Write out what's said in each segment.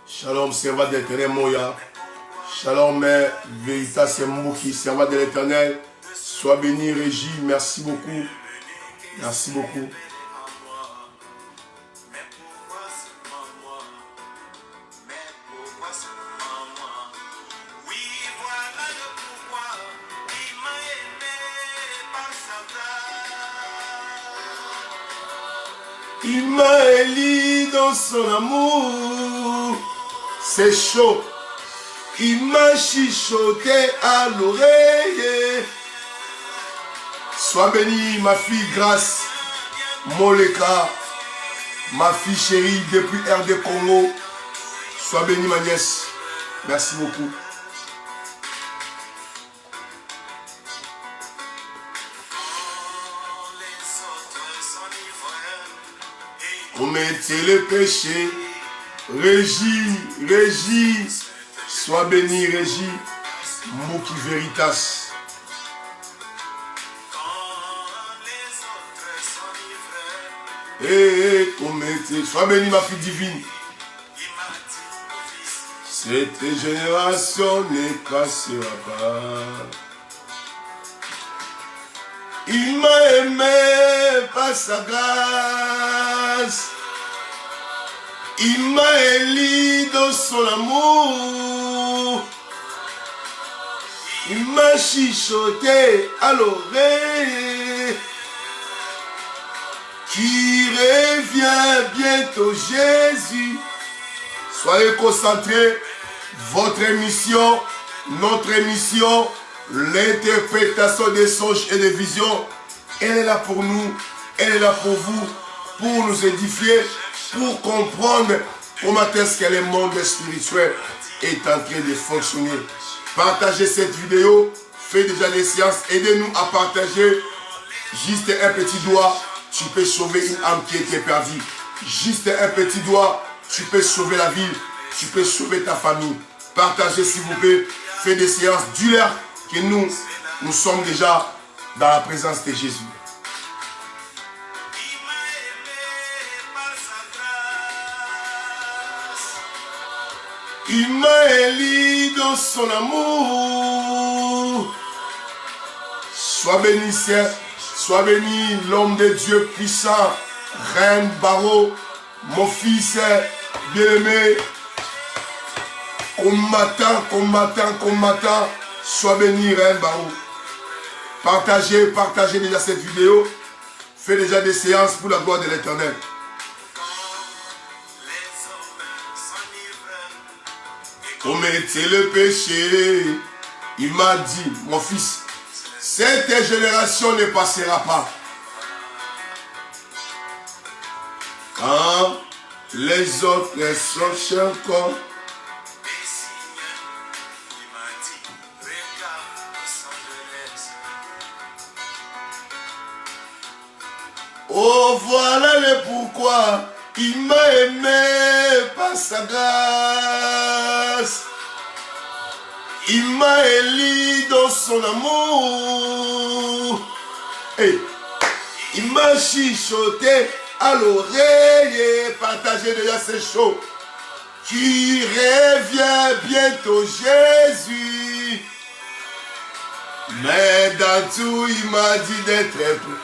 Shalom, servant de l'éternel Moya. Shalom, Vérita, c'est Mouki, servant de l'éternel. Sois béni, Régie. Merci beaucoup. Merci beaucoup. Il m'a élu dans son amour. C'est chaud. Il m'a chuchoté à l'oreille. Sois bénie, ma fille Grâce Moleka, ma fille chérie depuis RD Congo. Sois bénie, ma nièce. Merci beaucoup. Commettez le péché. Régie, Régie, sois bénie, Régie, Mouki Veritas. Commettez, sois bénie, ma fille divine. Cette génération ne passera pas. Il m'a aimé par sa grâce. Il m'a élu dans son amour. Il m'a chuchoté à l'oreille. Qui revient bientôt Jésus. Soyez concentrés. Votre émission, notre émission, l'interprétation des songes et des visions, elle est là pour nous, elle est là pour vous, pour nous édifier, pour comprendre comment est-ce que le monde spirituel est en train de fonctionner. Partagez cette vidéo, faites déjà des séances, aidez-nous à partager. Juste un petit doigt, tu peux sauver une âme qui était perdue. Juste un petit doigt, tu peux sauver la ville, tu peux sauver ta famille. Partagez s'il vous plaît, faites des séances, dis-leur que nous sommes déjà dans la présence de Jésus. Il m'a élu dans son amour. Sois béni, sois béni, l'homme de Dieu puissant, Reine Barreau, mon fils bien-aimé, combattant, sois béni, Reine Barreau. Partagez déjà cette vidéo, faites déjà des séances pour la gloire de l'Éternel. Commettez le péché. Il m'a dit, mon fils, cette génération ne passera pas. Quand les autres sont chacun. Oh, voilà le pourquoi. Il m'a aimé par sa grâce. Il m'a élu dans son amour. Hey, il m'a chuchoté à l'oreille. Partagez déjà ces choses. Qui revient bientôt Jésus. Mais dans tout, il m'a dit d'être peu.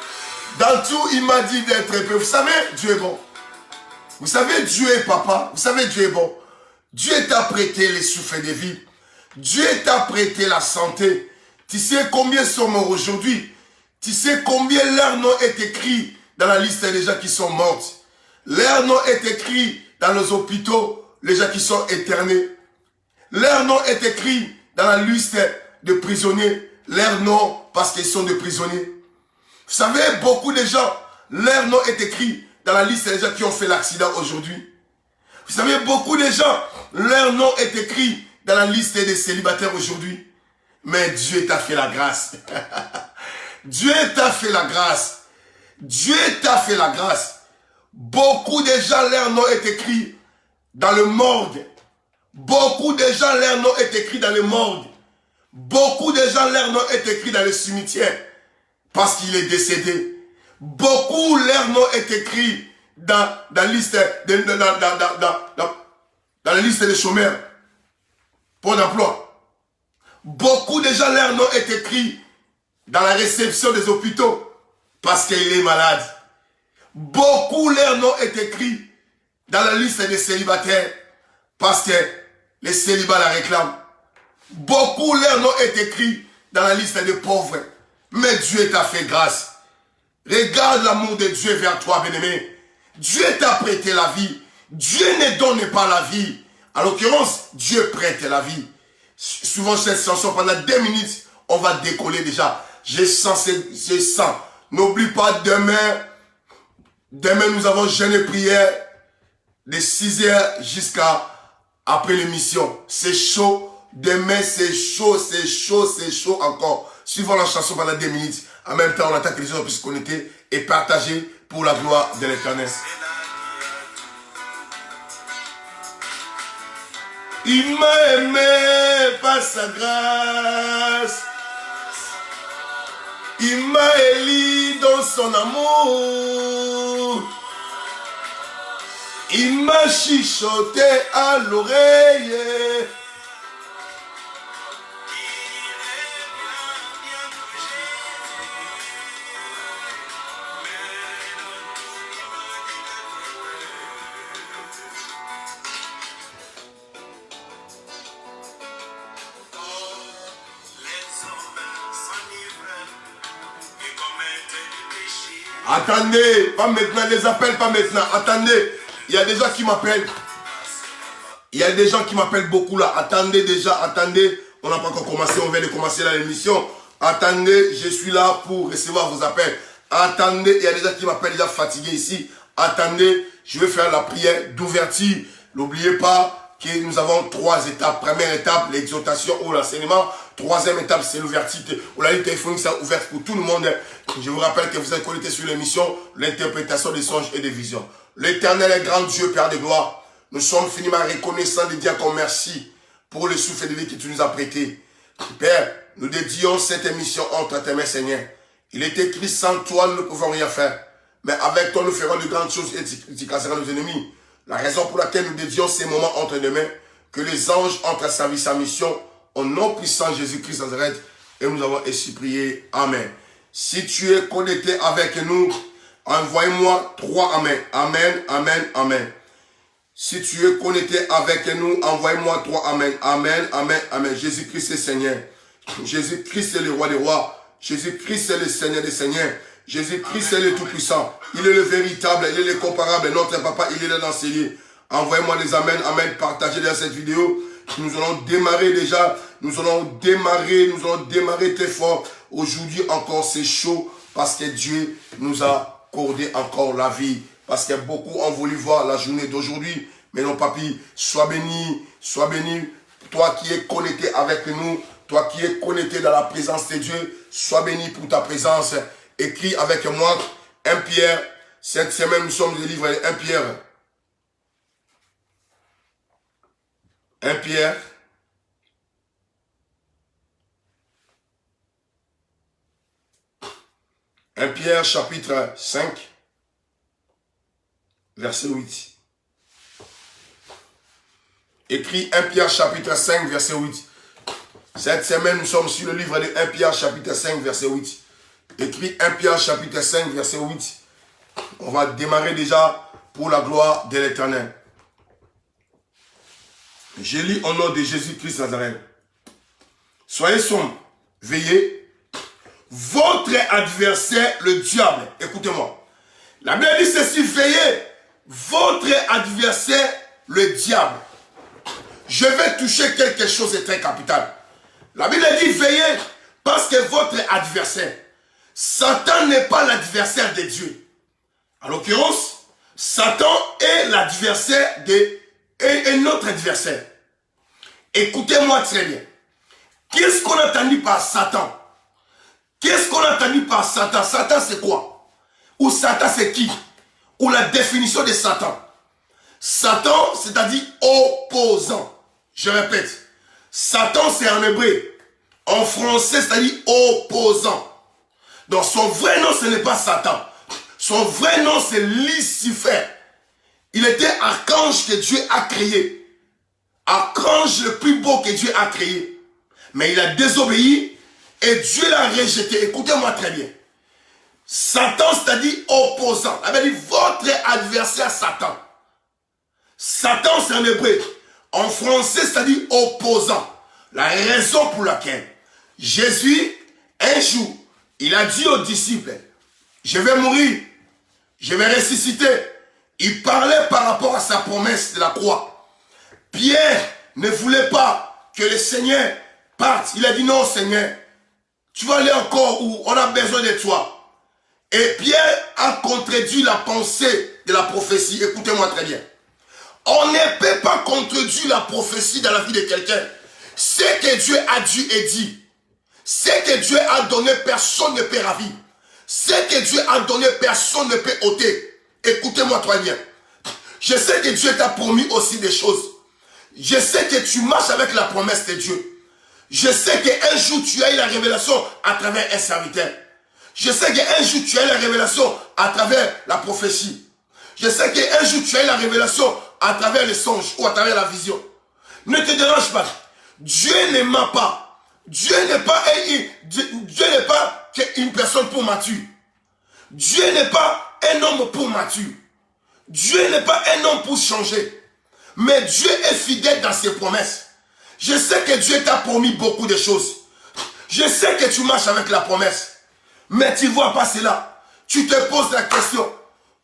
Dans tout, il m'a dit d'être peu. Vous savez, Dieu est bon. Vous savez, Dieu est papa. Vous savez, Dieu est bon. Dieu t'a prêté les souffles de vie. Dieu t'a prêté la santé. Tu sais combien sont morts aujourd'hui? Tu sais combien leur nom est écrit dans la liste des gens qui sont morts? Leur nom est écrit dans les hôpitaux, les gens qui sont éternés. Leur nom est écrit dans la liste de prisonniers. Leur nom parce qu'ils sont des prisonniers. Vous savez, beaucoup de gens, leur nom est écrit dans la liste des gens qui ont fait l'accident aujourd'hui. Vous savez, beaucoup de gens, leur nom est écrit dans la liste des célibataires aujourd'hui. Mais Dieu t'a fait la grâce. Dieu t'a fait la grâce. Dieu t'a fait la grâce. Beaucoup de gens, leur nom est écrit dans le morgue. Beaucoup de gens, leur nom est écrit dans le morgue. Beaucoup de gens, leur nom est écrit dans le cimetière. parce qu'il est décédé. Beaucoup, leur nom est écrit dans la liste des chômeurs pour l'emploi. Beaucoup de gens, leur nom est écrit dans la réception des hôpitaux parce qu'il est malade. Beaucoup, leur nom est écrit dans la liste des célibataires parce que les célibats la réclament. Beaucoup, leur nom est écrit dans la liste des pauvres. Mais Dieu t'a fait grâce. Regarde l'amour de Dieu vers toi, bien-aimé. Dieu t'a prêté la vie. Dieu ne donne pas la vie. En l'occurrence, Dieu prête la vie. Souvent, cette chanson, pendant 2 minutes, on va décoller déjà. Je sens. N'oublie pas, demain, nous avons jeûne et prière de 6 heures jusqu'à après l'émission. C'est chaud. Demain, c'est chaud encore. Suivons la chanson pendant 2 minutes. En même temps, on attend que les gens puissent se connecter et partager pour la gloire de l'Éternel. Il m'a aimé par sa grâce. Il m'a élu dans son amour. Il m'a chuchoté à l'oreille. Attendez, pas maintenant, les appels, pas maintenant. Attendez, il y a des gens qui m'appellent. Il y a des gens qui m'appellent beaucoup là. Attendez déjà, attendez. On n'a pas encore commencé, on vient de commencer l'émission. Attendez, je suis là pour recevoir vos appels. Attendez, il y a des gens qui m'appellent déjà fatigués ici. Attendez, je vais faire la prière d'ouverture. N'oubliez pas que nous avons 3 étapes. Première étape, l'exhortation ou l'enseignement. 3e étape, c'est l'ouverture. La ligne téléphonique, c'est ouverte pour tout le monde. Je vous rappelle que vous êtes connectés sur l'émission, l'interprétation des songes et des visions. L'Éternel est grand Dieu, Père de gloire. Nous sommes finiment reconnaissants de dire qu'on merci pour le souffle de vie que tu nous as prêté. Père, nous dédions cette émission entre tes mains, Seigneur. Il est écrit, sans toi, nous ne pouvons rien faire. Mais avec toi, nous ferons de grandes choses et tu casseras nos ennemis. La raison pour laquelle nous dédions ces moments entre nos mains, que les anges entrent à service à mission, au nom puissant de Jésus-Christ Nazareth, et nous avons ainsi prié. Amen. Si tu es connecté avec nous, envoie-moi 3 amen. Amen, amen, amen. Si tu es connecté avec nous, envoie-moi 3 amen. Amen, amen, amen. Jésus-Christ est Seigneur. Jésus-Christ est le roi des rois. Jésus-Christ est le Seigneur des seigneurs. Jésus-Christ est le Tout-Puissant. Il est le véritable, il est le comparable. Notre papa, il est le l'enseigné. Envoyez-moi des amen, amen. Partagez dans cette vidéo. Nous allons démarrer déjà. Nous allons démarrer très fort. Aujourd'hui encore, c'est chaud parce que Dieu nous a accordé encore la vie. Parce que beaucoup ont voulu voir la journée d'aujourd'hui. Mais non, papy, sois béni, sois béni. Toi qui es connecté avec nous, toi qui es connecté dans la présence de Dieu, sois béni pour ta présence. Écris avec moi 1 Pierre. Cette semaine, nous sommes délivrés 1 Pierre. 1 Pierre. Pierre chapitre 5, verset 8. Écrit 1 Pierre chapitre 5, verset 8. Cette semaine, nous sommes sur le livre de 1 Pierre chapitre 5, verset 8. Écrit 1 Pierre chapitre 5, verset 8. On va démarrer déjà pour la gloire de l'Éternel. Je lis au nom de Jésus-Christ Nazareth. Soyez sombres, veillez. Votre adversaire, le diable, écoutez-moi. La Bible dit ceci, veillez. Votre adversaire, le diable. Je vais toucher quelque chose de très capital. La Bible dit veillez parce que votre adversaire, Satan n'est pas l'adversaire de Dieu. En l'occurrence, Satan est l'adversaire et notre adversaire. Écoutez-moi très bien. Qu'est-ce qu'on a entendu par Satan? Qu'est-ce qu'on a entendu par Satan? Satan c'est quoi? Ou Satan c'est qui? Ou la définition de Satan? Satan, c'est-à-dire opposant. Je répète. Satan c'est en hébreu. En français, c'est-à-dire opposant. Donc son vrai nom, ce n'est pas Satan. Son vrai nom, c'est Lucifer. Il était archange que Dieu a créé. Archange le plus beau que Dieu a créé. Mais il a désobéi et Dieu l'a rejeté. Écoutez-moi très bien. Satan, c'est-à-dire opposant. Ça veut dire votre adversaire Satan. Satan, c'est en hébreu. En français, c'est-à-dire opposant. La raison pour laquelle Jésus, un jour, il a dit aux disciples, je vais mourir, je vais ressusciter. Il parlait par rapport à sa promesse de la croix. Pierre ne voulait pas que le Seigneur parte. Il a dit non, Seigneur, tu vas aller encore où on a besoin de toi. Et Pierre a contredit la pensée de la prophétie. Écoutez-moi très bien. On ne peut pas contredire la prophétie dans la vie de quelqu'un. Ce que Dieu a dit et dit. Ce que Dieu a donné, personne ne peut ravir. Ce que Dieu a donné, personne ne peut ôter. Écoutez-moi très bien. Je sais que Dieu t'a promis aussi des choses. Je sais que tu marches avec la promesse de Dieu. Je sais qu'un jour tu as eu la révélation à travers un serviteur. Je sais qu'un jour tu as eu la révélation à travers la prophétie. Je sais qu'un jour tu as eu la révélation à travers les songes ou à travers la vision. Ne te dérange pas. Dieu ne ment pas. Dieu n'est pas une personne pour mature. Dieu n'est pas un homme pour mature. Dieu n'est pas un homme pour changer. Mais Dieu est fidèle dans ses promesses. Je sais que Dieu t'a promis beaucoup de choses. Je sais que tu marches avec la promesse. Mais tu ne vois pas cela. Tu te poses la question.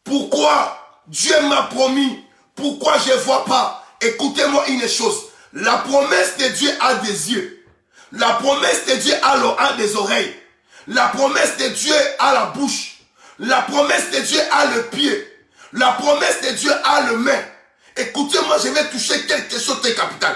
Pourquoi Dieu m'a promis? Pourquoi je ne vois pas? Écoutez-moi une chose. La promesse de Dieu a des yeux. La promesse de Dieu a des oreilles. La promesse de Dieu a la bouche. La promesse de Dieu a le pied. La promesse de Dieu a le main. Écoutez-moi, je vais toucher quelque chose de capital.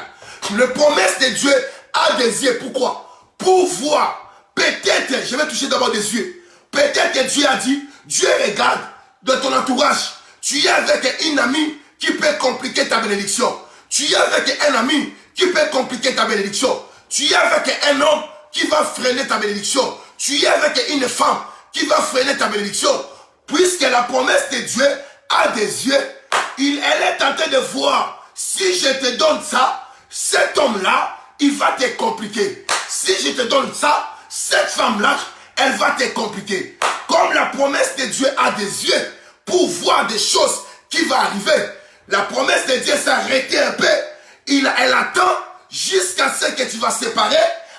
La promesse de Dieu a des yeux. Pourquoi? Pour voir. Peut-être, je vais toucher d'abord des yeux. Peut-être que Dieu a dit, Dieu regarde de ton entourage. Tu es avec une amie qui peut compliquer ta bénédiction. Tu es avec un ami qui peut compliquer ta bénédiction. Tu es avec un homme qui va freiner ta bénédiction. Tu es avec une femme qui va freiner ta bénédiction. Puisque la promesse de Dieu a des yeux, elle est en train de voir. Si je te donne ça, cet homme-là, il va te compliquer. Si je te donne ça, cette femme-là, elle va te compliquer. Comme la promesse de Dieu a des yeux pour voir des choses qui vont arriver. La promesse de Dieu s'est arrêtée un peu. Elle attend jusqu'à ce que tu vas séparer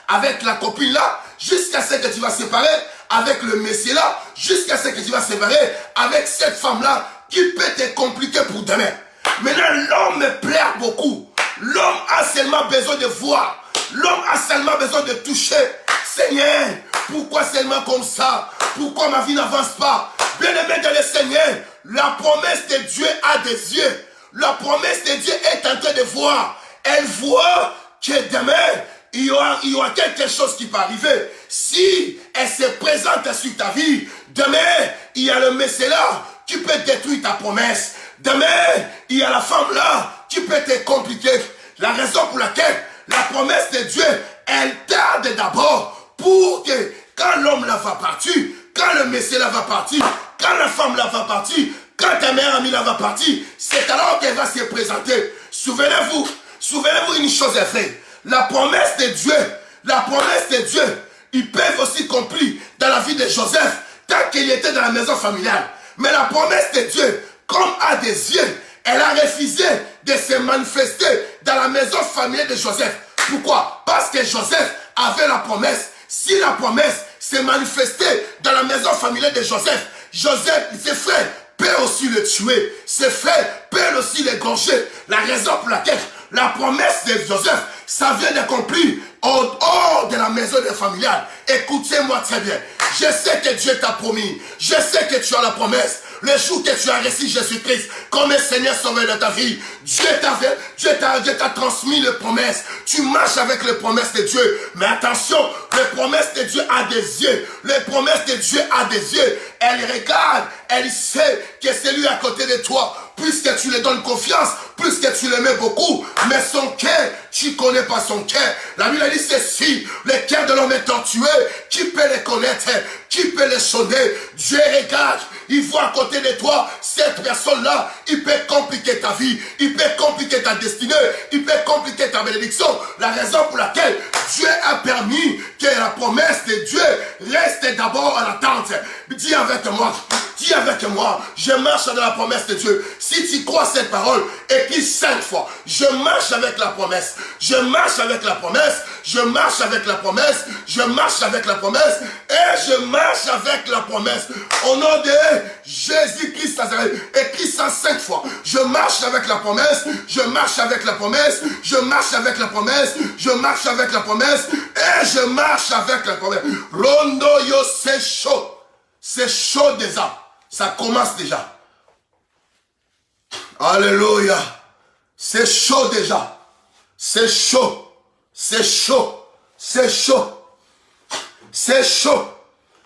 avec la copine là, jusqu'à ce que tu vas séparer avec le messie là, jusqu'à ce que tu vas séparer avec cette femme là qui peut te compliquer pour demain. Maintenant, l'homme me plaît beaucoup. L'homme a seulement besoin de voir. L'homme a seulement besoin de toucher. Seigneur, pourquoi seulement comme ça? Pourquoi ma vie n'avance pas? Bien-aimé dans le Seigneur, la promesse de Dieu a des yeux. La promesse de Dieu est en train de voir. Elle voit que demain, il y aura quelque chose qui va arriver. Si elle se présente sur ta vie, demain, il y a le Messie là qui peut détruire ta promesse. Demain, il y a la femme là qui peut te compliquer. La raison pour laquelle la promesse de Dieu, elle tarde d'abord pour que quand l'homme là va partir, quand le Messie là va partir, quand la femme là va partir, quand ta meilleure amie là va partir, c'est alors qu'elle va se présenter. Souvenez-vous une chose est vraie. La promesse de Dieu, ils peuvent aussi accomplir dans la vie de Joseph, tant qu'il était dans la maison familiale. Mais la promesse de Dieu, comme a des yeux, elle a refusé de se manifester dans la maison familiale de Joseph. Pourquoi? Parce que Joseph avait la promesse. Si la promesse s'est manifestée dans la maison familiale de Joseph, ses frères peuvent aussi le tuer. Ses frères peuvent aussi l'égorger. La raison pour laquelle la promesse de Joseph, ça vient d'accomplir en dehors de la maison familiale. Écoutez-moi très bien. Je sais que Dieu t'a promis. Je sais que tu as la promesse. Le jour que tu as reçu Jésus-Christ comme Seigneur sauveur de ta vie, Dieu t'a transmis les promesses. Tu marches avec les promesses de Dieu. Mais attention, les promesses de Dieu a des yeux. Les promesses de Dieu a des yeux. Elle regarde, elle sait que c'est lui à côté de toi. Puisque tu lui donnes confiance, plus que tu l'aimais beaucoup, mais son cœur, tu connais pas son cœur. La Bible dit ceci, le cœur de l'homme est tortueux, qui peut les connaître, qui peut les sonner? Dieu regarde, il voit à côté de toi, cette personne-là, il peut compliquer ta vie, il peut compliquer ta destinée, il peut compliquer ta bénédiction. La raison pour laquelle Dieu a permis que la promesse de Dieu reste d'abord en attente. Dis avec moi, je marche dans la promesse de Dieu. Si tu crois cette parole, écris 5 fois. Je marche avec la promesse. Je marche avec la promesse. Je marche avec la promesse. Je marche avec la promesse. Et je marche avec la promesse. Au nom de Jésus-Christ Nazareth, écris ça 5 fois. Je marche avec la promesse. Je marche avec la promesse. Je marche avec la promesse. Je marche avec la promesse. Et je marche avec la promesse. Rondo yo, c'est chaud. C'est chaud déjà. Ça commence déjà. Alléluia. C'est chaud déjà. C'est chaud. C'est chaud. C'est chaud. C'est chaud.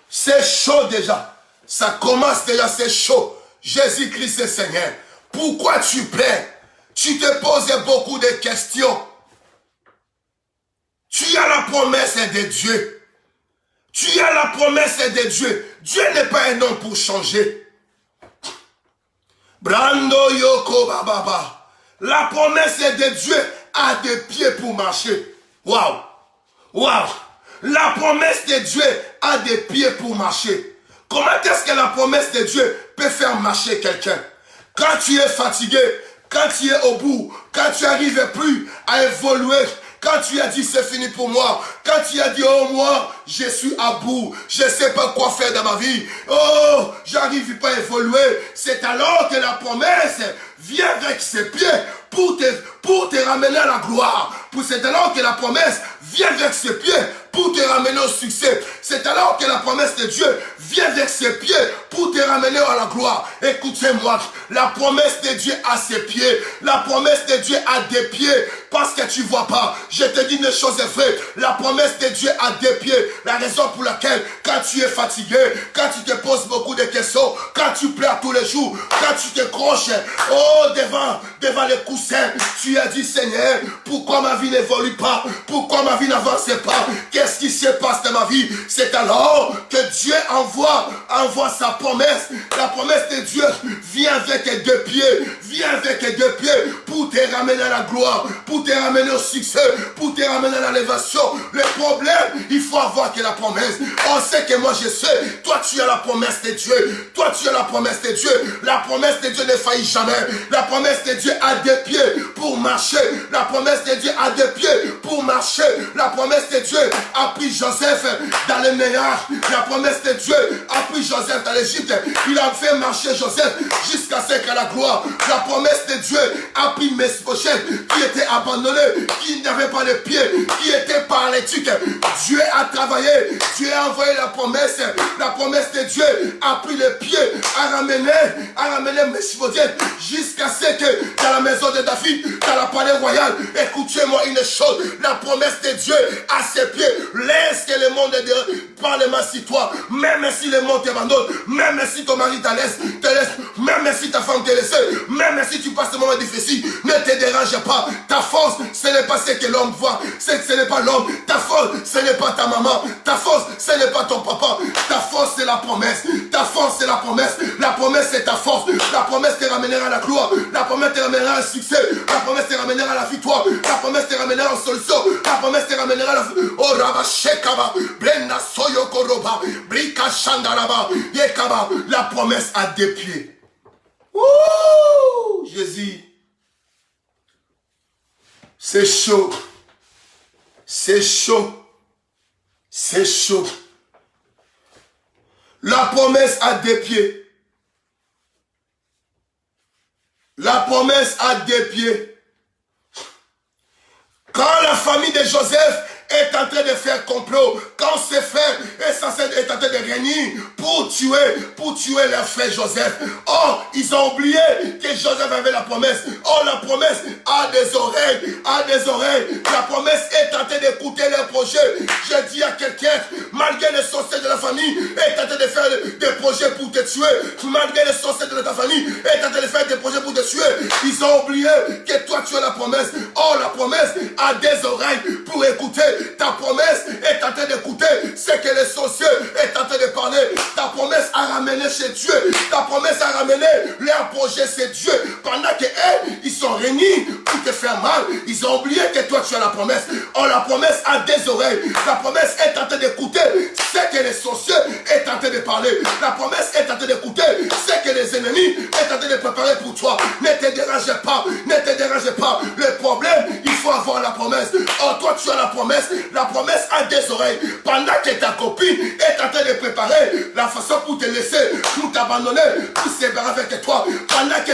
C'est chaud déjà. Ça commence déjà, c'est chaud. Jésus-Christ est Seigneur. Pourquoi tu pleures? Tu te poses beaucoup de questions. Tu as la promesse de Dieu. Tu as la promesse de Dieu. Dieu n'est pas un homme pour changer. Brando yoko bababa. La promesse de Dieu a des pieds pour marcher. Waouh. Waouh. La promesse de Dieu a des pieds pour marcher. Comment est-ce que la promesse de Dieu peut faire marcher quelqu'un? Quand tu es fatigué, quand tu es au bout, quand tu n'arrives plus à évoluer, quand tu as dit c'est fini pour moi, quand tu as dit oh moi je suis à bout, je ne sais pas quoi faire dans ma vie, oh j'arrive pas à évoluer, c'est alors que la promesse vient avec ses pieds pour te ramener à la gloire. C'est alors que la promesse vient avec ses pieds pour te ramener au succès. C'est alors que la promesse de Dieu vient avec ses pieds pour te ramener à la gloire. Écoutez-moi, la promesse de Dieu a ses pieds. La promesse de Dieu a des pieds parce que tu ne vois pas. Je te dis une chose est vraie. La promesse de Dieu a des pieds. La raison pour laquelle quand tu es fatigué, quand tu te poses beaucoup de questions, quand tu pleures tous les jours, quand tu te croches devant les coussins, tu as dit Seigneur, pourquoi ma vie n'évolue pas? Pourquoi ma vie n'avance pas? Qu'est-ce qui se passe dans ma vie? C'est alors que Dieu envoie sa promesse. La promesse de Dieu vient avec 2 pieds. Vient avec 2 pieds pour te ramener à la gloire, pour te ramener au succès, pour te ramener à l'élévation. Le problème, il faut avoir que la promesse. On sait que moi je sais, toi tu as la promesse de Dieu. Toi tu as la promesse de Dieu. La promesse de Dieu ne faillit jamais. La promesse de Dieu a 2 pieds pour marcher. La promesse de Dieu a 2 pieds pour marcher. La promesse de Dieu a pris Joseph dans les meilleurs. La promesse de Dieu a pris Joseph dans l'Égypte. Il a fait marcher Joseph jusqu'à ce qu'à la gloire. La promesse de Dieu a pris Mephibosheth qui était abandonné, qui n'avait pas de pieds, qui était paralytique. Dieu a travaillé. Dieu a envoyé la promesse. La promesse de Dieu a pris le pied, a ramené Mephibosheth jusqu'à ce que dans la maison de David, dans la palais royal, écoutez-moi une chose, la promesse de Dieu à ses pieds. Laisse que le monde parle sur toi. Même si le monde t'abandonne, même si ton mari te laisse, même si ta femme te laisse, même si tu passes un moment difficile, ne te dérange pas. Ta force, ce n'est pas ce que l'homme voit. Ce n'est pas l'homme. Ta force, ce n'est pas ta maman. Ta force, ce n'est pas ton papa. Ta force, c'est la promesse. Ta force, c'est la promesse. La promesse, c'est ta force. La promesse te ramènera à la gloire. La promesse te ramènera au succès. La promesse te ramènera à la victoire. La promesse te ramènera aux solutions. La promesse te ramènera à la... Oh, Rabba Shekaba, Brenda Soyokoroba, Brika Shandaraba, Yekaba. La promesse a 2 pieds. Ouh, Jésus. C'est chaud. C'est chaud. C'est chaud. La promesse a 2 pieds. La promesse a 2 pieds. Quand la famille de Joseph est en train de faire complot, quand ses frères est en train de réunir pour tuer leur frère Joseph. Oh, ils ont oublié que Joseph avait la promesse. Oh, la promesse a des oreilles, La promesse est en train d'écouter leurs projets. Je dis à quelqu'un, malgré les sorciers de la famille, est en train de faire des projets pour te tuer. Malgré les sorciers de ta famille, est en train de faire des projets pour te tuer. Ils ont oublié que toi tu as la promesse. Oh, la promesse a des oreilles pour écouter. Ta promesse est en train d'écouter ce que les sorciers est en train de parler. Ta promesse a ramené chez Dieu. Ta promesse a ramené leur projet chez Dieu. Pendant que ils sont réunis pour te faire mal, ils ont oublié que toi tu as la promesse. Oh, la promesse a des oreilles. La promesse est en train d'écouter ce que les sorciers est en train de parler. La promesse est en train d'écouter ce que les ennemis est en train de préparer pour toi. Ne te dérangez pas. Ne te dérangez pas. Le problème, il faut avoir la promesse. Oh, toi tu as la promesse. La promesse a des oreilles. Pendant que ta copine est en train de préparer la façon pour te laisser, pour t'abandonner, pour se séparer avec toi. Pendant que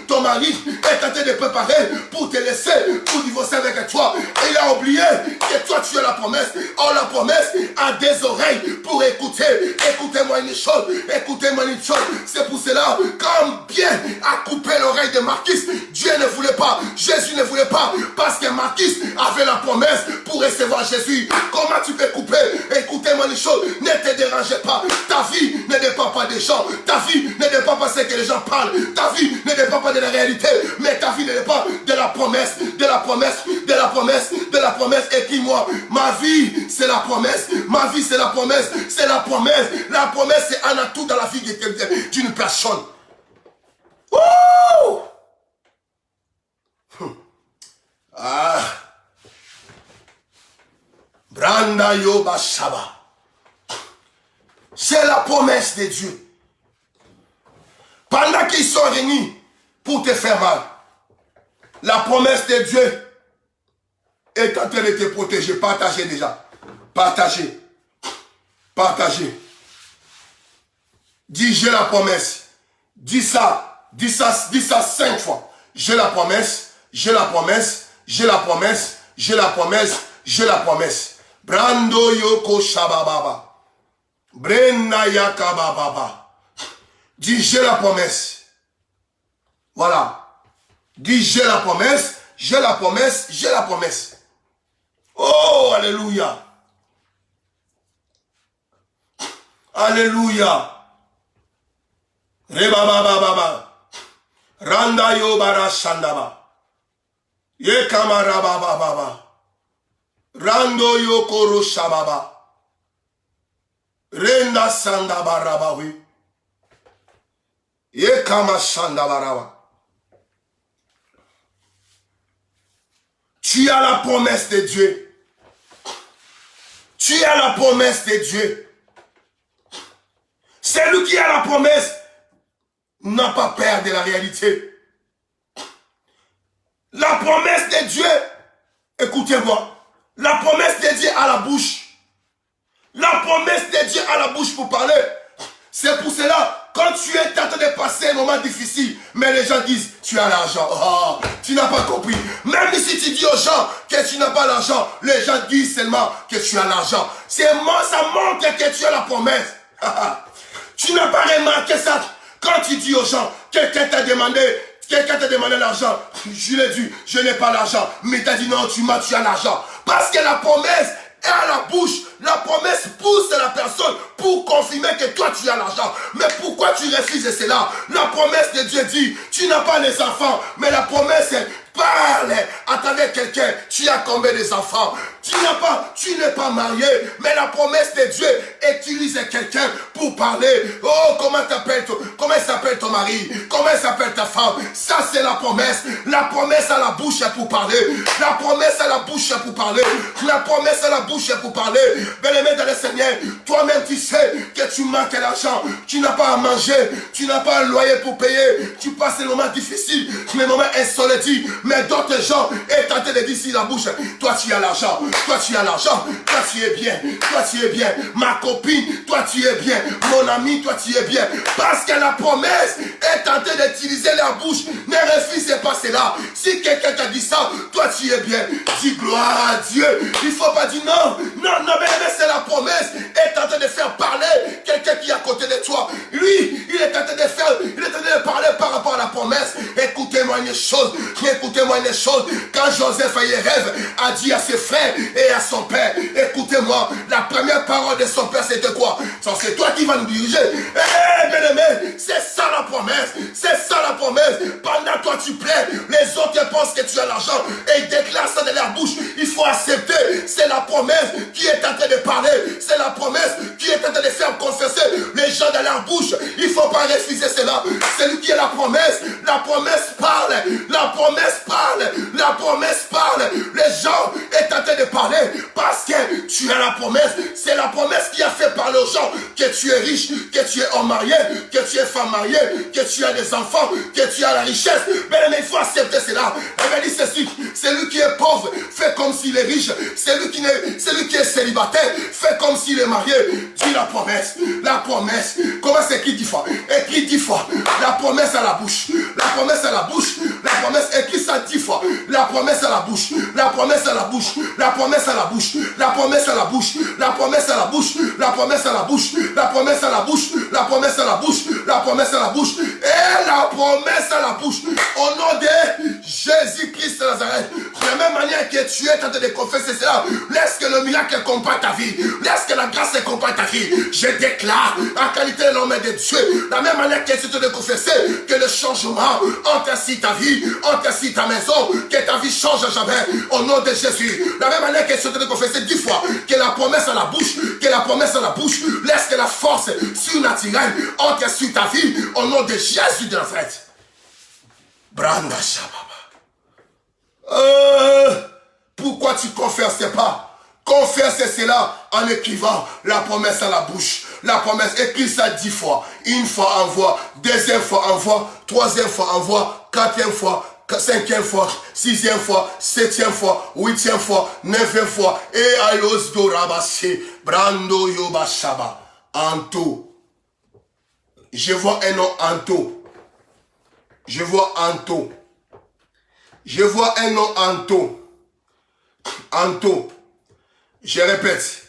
ton mari est en train de préparer pour te laisser, pour divorcer avec toi. Et il a oublié que toi tu as la promesse. Oh, la promesse a des oreilles pour écouter. Écoutez-moi une chose. Écoutez-moi une chose. C'est pour cela, comme bien a coupé l'oreille de Marcus, Dieu ne voulait pas, Jésus ne voulait pas, parce que Marcus avait la promesse pour recevoir Jésus. Comment tu peux couper? Écoutez-moi une chose. Ne te dérangez pas. Ta vie ne dépend pas des gens. Ta vie ne dépend pas de ce que les gens parlent. Ta vie ne dépend pas de la réalité. Mais ta vie ne dépend de la promesse, de la promesse, de la promesse, de la promesse. Et puis moi, ma vie, c'est la promesse. Ma vie, c'est la promesse. C'est la promesse. La promesse, c'est un atout dans la vie d'une personne. Wouh! Ah. Branda Yoba Shaba. C'est la promesse de Dieu. Pendant qu'ils sont réunis pour te faire mal, la promesse de Dieu est en train de te protéger. Partagez déjà. Partagez. Partagez. Dis, j'ai la promesse. Dis ça 5 fois. J'ai la promesse, j'ai la promesse, j'ai la promesse, j'ai la promesse, j'ai la promesse. Brando Yoko Shabababa. Brenda Yakabababa. Dis, j'ai la promesse. Voilà. Dis, j'ai la promesse, j'ai la promesse, j'ai la promesse. Oh, alléluia. Alléluia. Rebabababa. Randa yo bara shandaba. Ye kamara baba. Rando yo koro shababa. Renda sandaba rabawi. Ye kama shandaba raba. Tu as la promesse de Dieu. Tu as la promesse de Dieu. Celui qui a la promesse n'a pas peur de la réalité. La promesse de Dieu, écoutez-moi, la promesse de Dieu à la bouche. La promesse de Dieu à la bouche pour parler. C'est pour cela, quand tu es en train de passer un moment difficile, mais les gens disent, tu as l'argent. Oh, tu n'as pas compris. Même si tu dis aux gens que tu n'as pas l'argent, les gens disent seulement que tu as l'argent. Ça montre que tu as la promesse. Tu n'as pas remarqué ça. Quand tu dis aux gens, quelqu'un t'a demandé l'argent, je l'ai dit, je n'ai pas l'argent. Mais tu as dit non, tu as l'argent. Parce que la promesse est à la bouche. La promesse pousse la personne pour confirmer que toi tu as l'argent. Mais pourquoi tu refuses cela? La promesse de Dieu dit, tu n'as pas les enfants. Mais la promesse est, parle. Attendez quelqu'un, tu as combien d'enfants? Tu n'es pas marié, mais la promesse de Dieu utilise quelqu'un pour parler. Oh, comment s'appelle ton mari? Comment s'appelle ta femme? Ça c'est la promesse. La promesse à la bouche est pour parler. La promesse à la bouche est pour parler. La promesse à la bouche est pour parler. Bien-aimé dans le Seigneur, toi-même tu sais que tu manques l'argent. Tu n'as pas à manger. Tu n'as pas un loyer pour payer. Tu passes des moments difficiles, des moments insolite. Mais d'autres gens est tenté de dire si la bouche, toi tu as l'argent. Toi tu as l'argent, toi tu es bien, toi tu es bien. Ma copine, toi tu es bien. Mon ami, toi tu es bien. Parce que la promesse est tentée d'utiliser la bouche. Ne refuse pas cela. Si quelqu'un t'a dit ça, toi tu es bien. Dis gloire à Dieu. Il ne faut pas dire non, mais c'est la promesse. Est tenté de faire parler quelqu'un qui est à côté de toi. Lui, il est tenté de parler par rapport à la promesse. Écoutez-moi une chose. Écoutez-moi une chose. Quand Joseph a eu rêve, a dit à ses frères et à son père, écoutez-moi, la première parole de son père c'était quoi? C'est toi qui vas nous diriger. bien-aimé, c'est ça la promesse. C'est ça la promesse. Pendant toi tu plais, les autres pensent que tu as l'argent et ils déclarent ça de leur bouche. Il faut accepter. C'est la promesse qui est en train de parler. C'est la promesse qui est en train de faire confesser les gens de leur bouche. Il ne faut pas refuser cela. C'est lui qui est la promesse. La promesse parle. La promesse parle. La promesse parle. Les gens sont en train de parler parce que tu as la promesse. C'est la promesse qui a fait parler aux gens que tu es riche, que tu es homme marié, que tu es femme mariée, que tu as des enfants, que tu as la richesse. Mais il faut accepter cela. Et bien, dit celui qui est pauvre, fait comme s'il est riche. Celui qui est célibataire, fait comme s'il est marié. Dis la promesse. La promesse. Comment c'est écrit 10 fois? Écrit 10 fois. La promesse à la bouche. La promesse à la bouche. La promesse, écrit ça 10 fois. La promesse à la bouche. La promesse à la bouche. La promesse à la bouche. La promesse à la bouche. La promesse à la bouche. La promesse à la bouche. La promesse à la bouche. La promesse à la bouche. La promesse à la bouche. Et la promesse à la bouche. Au nom de Jésus-Christ de Nazareth. De la même manière que tu es en train de confesser cela, laisse que le miracle accompagne ta vie. Laisse que la grâce accompagne ta vie. Je déclare, en qualité de l'homme de Dieu, de la même manière que tu es en train de confesser, que le changement entre ainsi ta vie, entre ainsi ta maison, que ta vie change à jamais. Au nom de Jésus. De la même manière que tu es en train de confesser 10 fois, que la promesse à la bouche, que la promesse à la bouche, laisse que la force surnaturelle entre sur ta vie. Au nom de Jésus de Nazareth. Branda Shababa. Pourquoi tu confesses pas? Confesse cela en écrivant la promesse à la bouche. La promesse, écris ça 10 fois. Une fois envoie, deuxième fois envoie, troisième fois envoie, quatrième fois, cinquième fois, sixième fois, septième fois, huitième fois, neuvième fois. Et alos dorabashe, brando yobashaba. Anto. Je vois un nom Anto. Je vois Anto. Je vois un nom Anto. Anto. Je répète.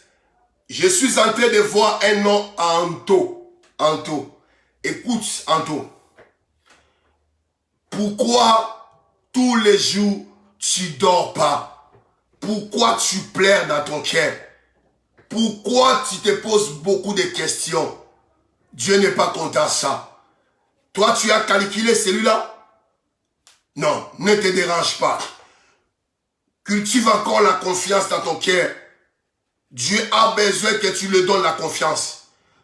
Je suis en train de voir un nom Anto. Anto. Écoute, Anto. Pourquoi tous les jours tu dors pas? Pourquoi tu pleures dans ton cœur? Pourquoi tu te poses beaucoup de questions? Dieu n'est pas content de ça. Toi, tu as calculé celui-là? Non, ne te dérange pas. Cultive encore la confiance dans ton cœur. Dieu a besoin que tu lui donnes la confiance.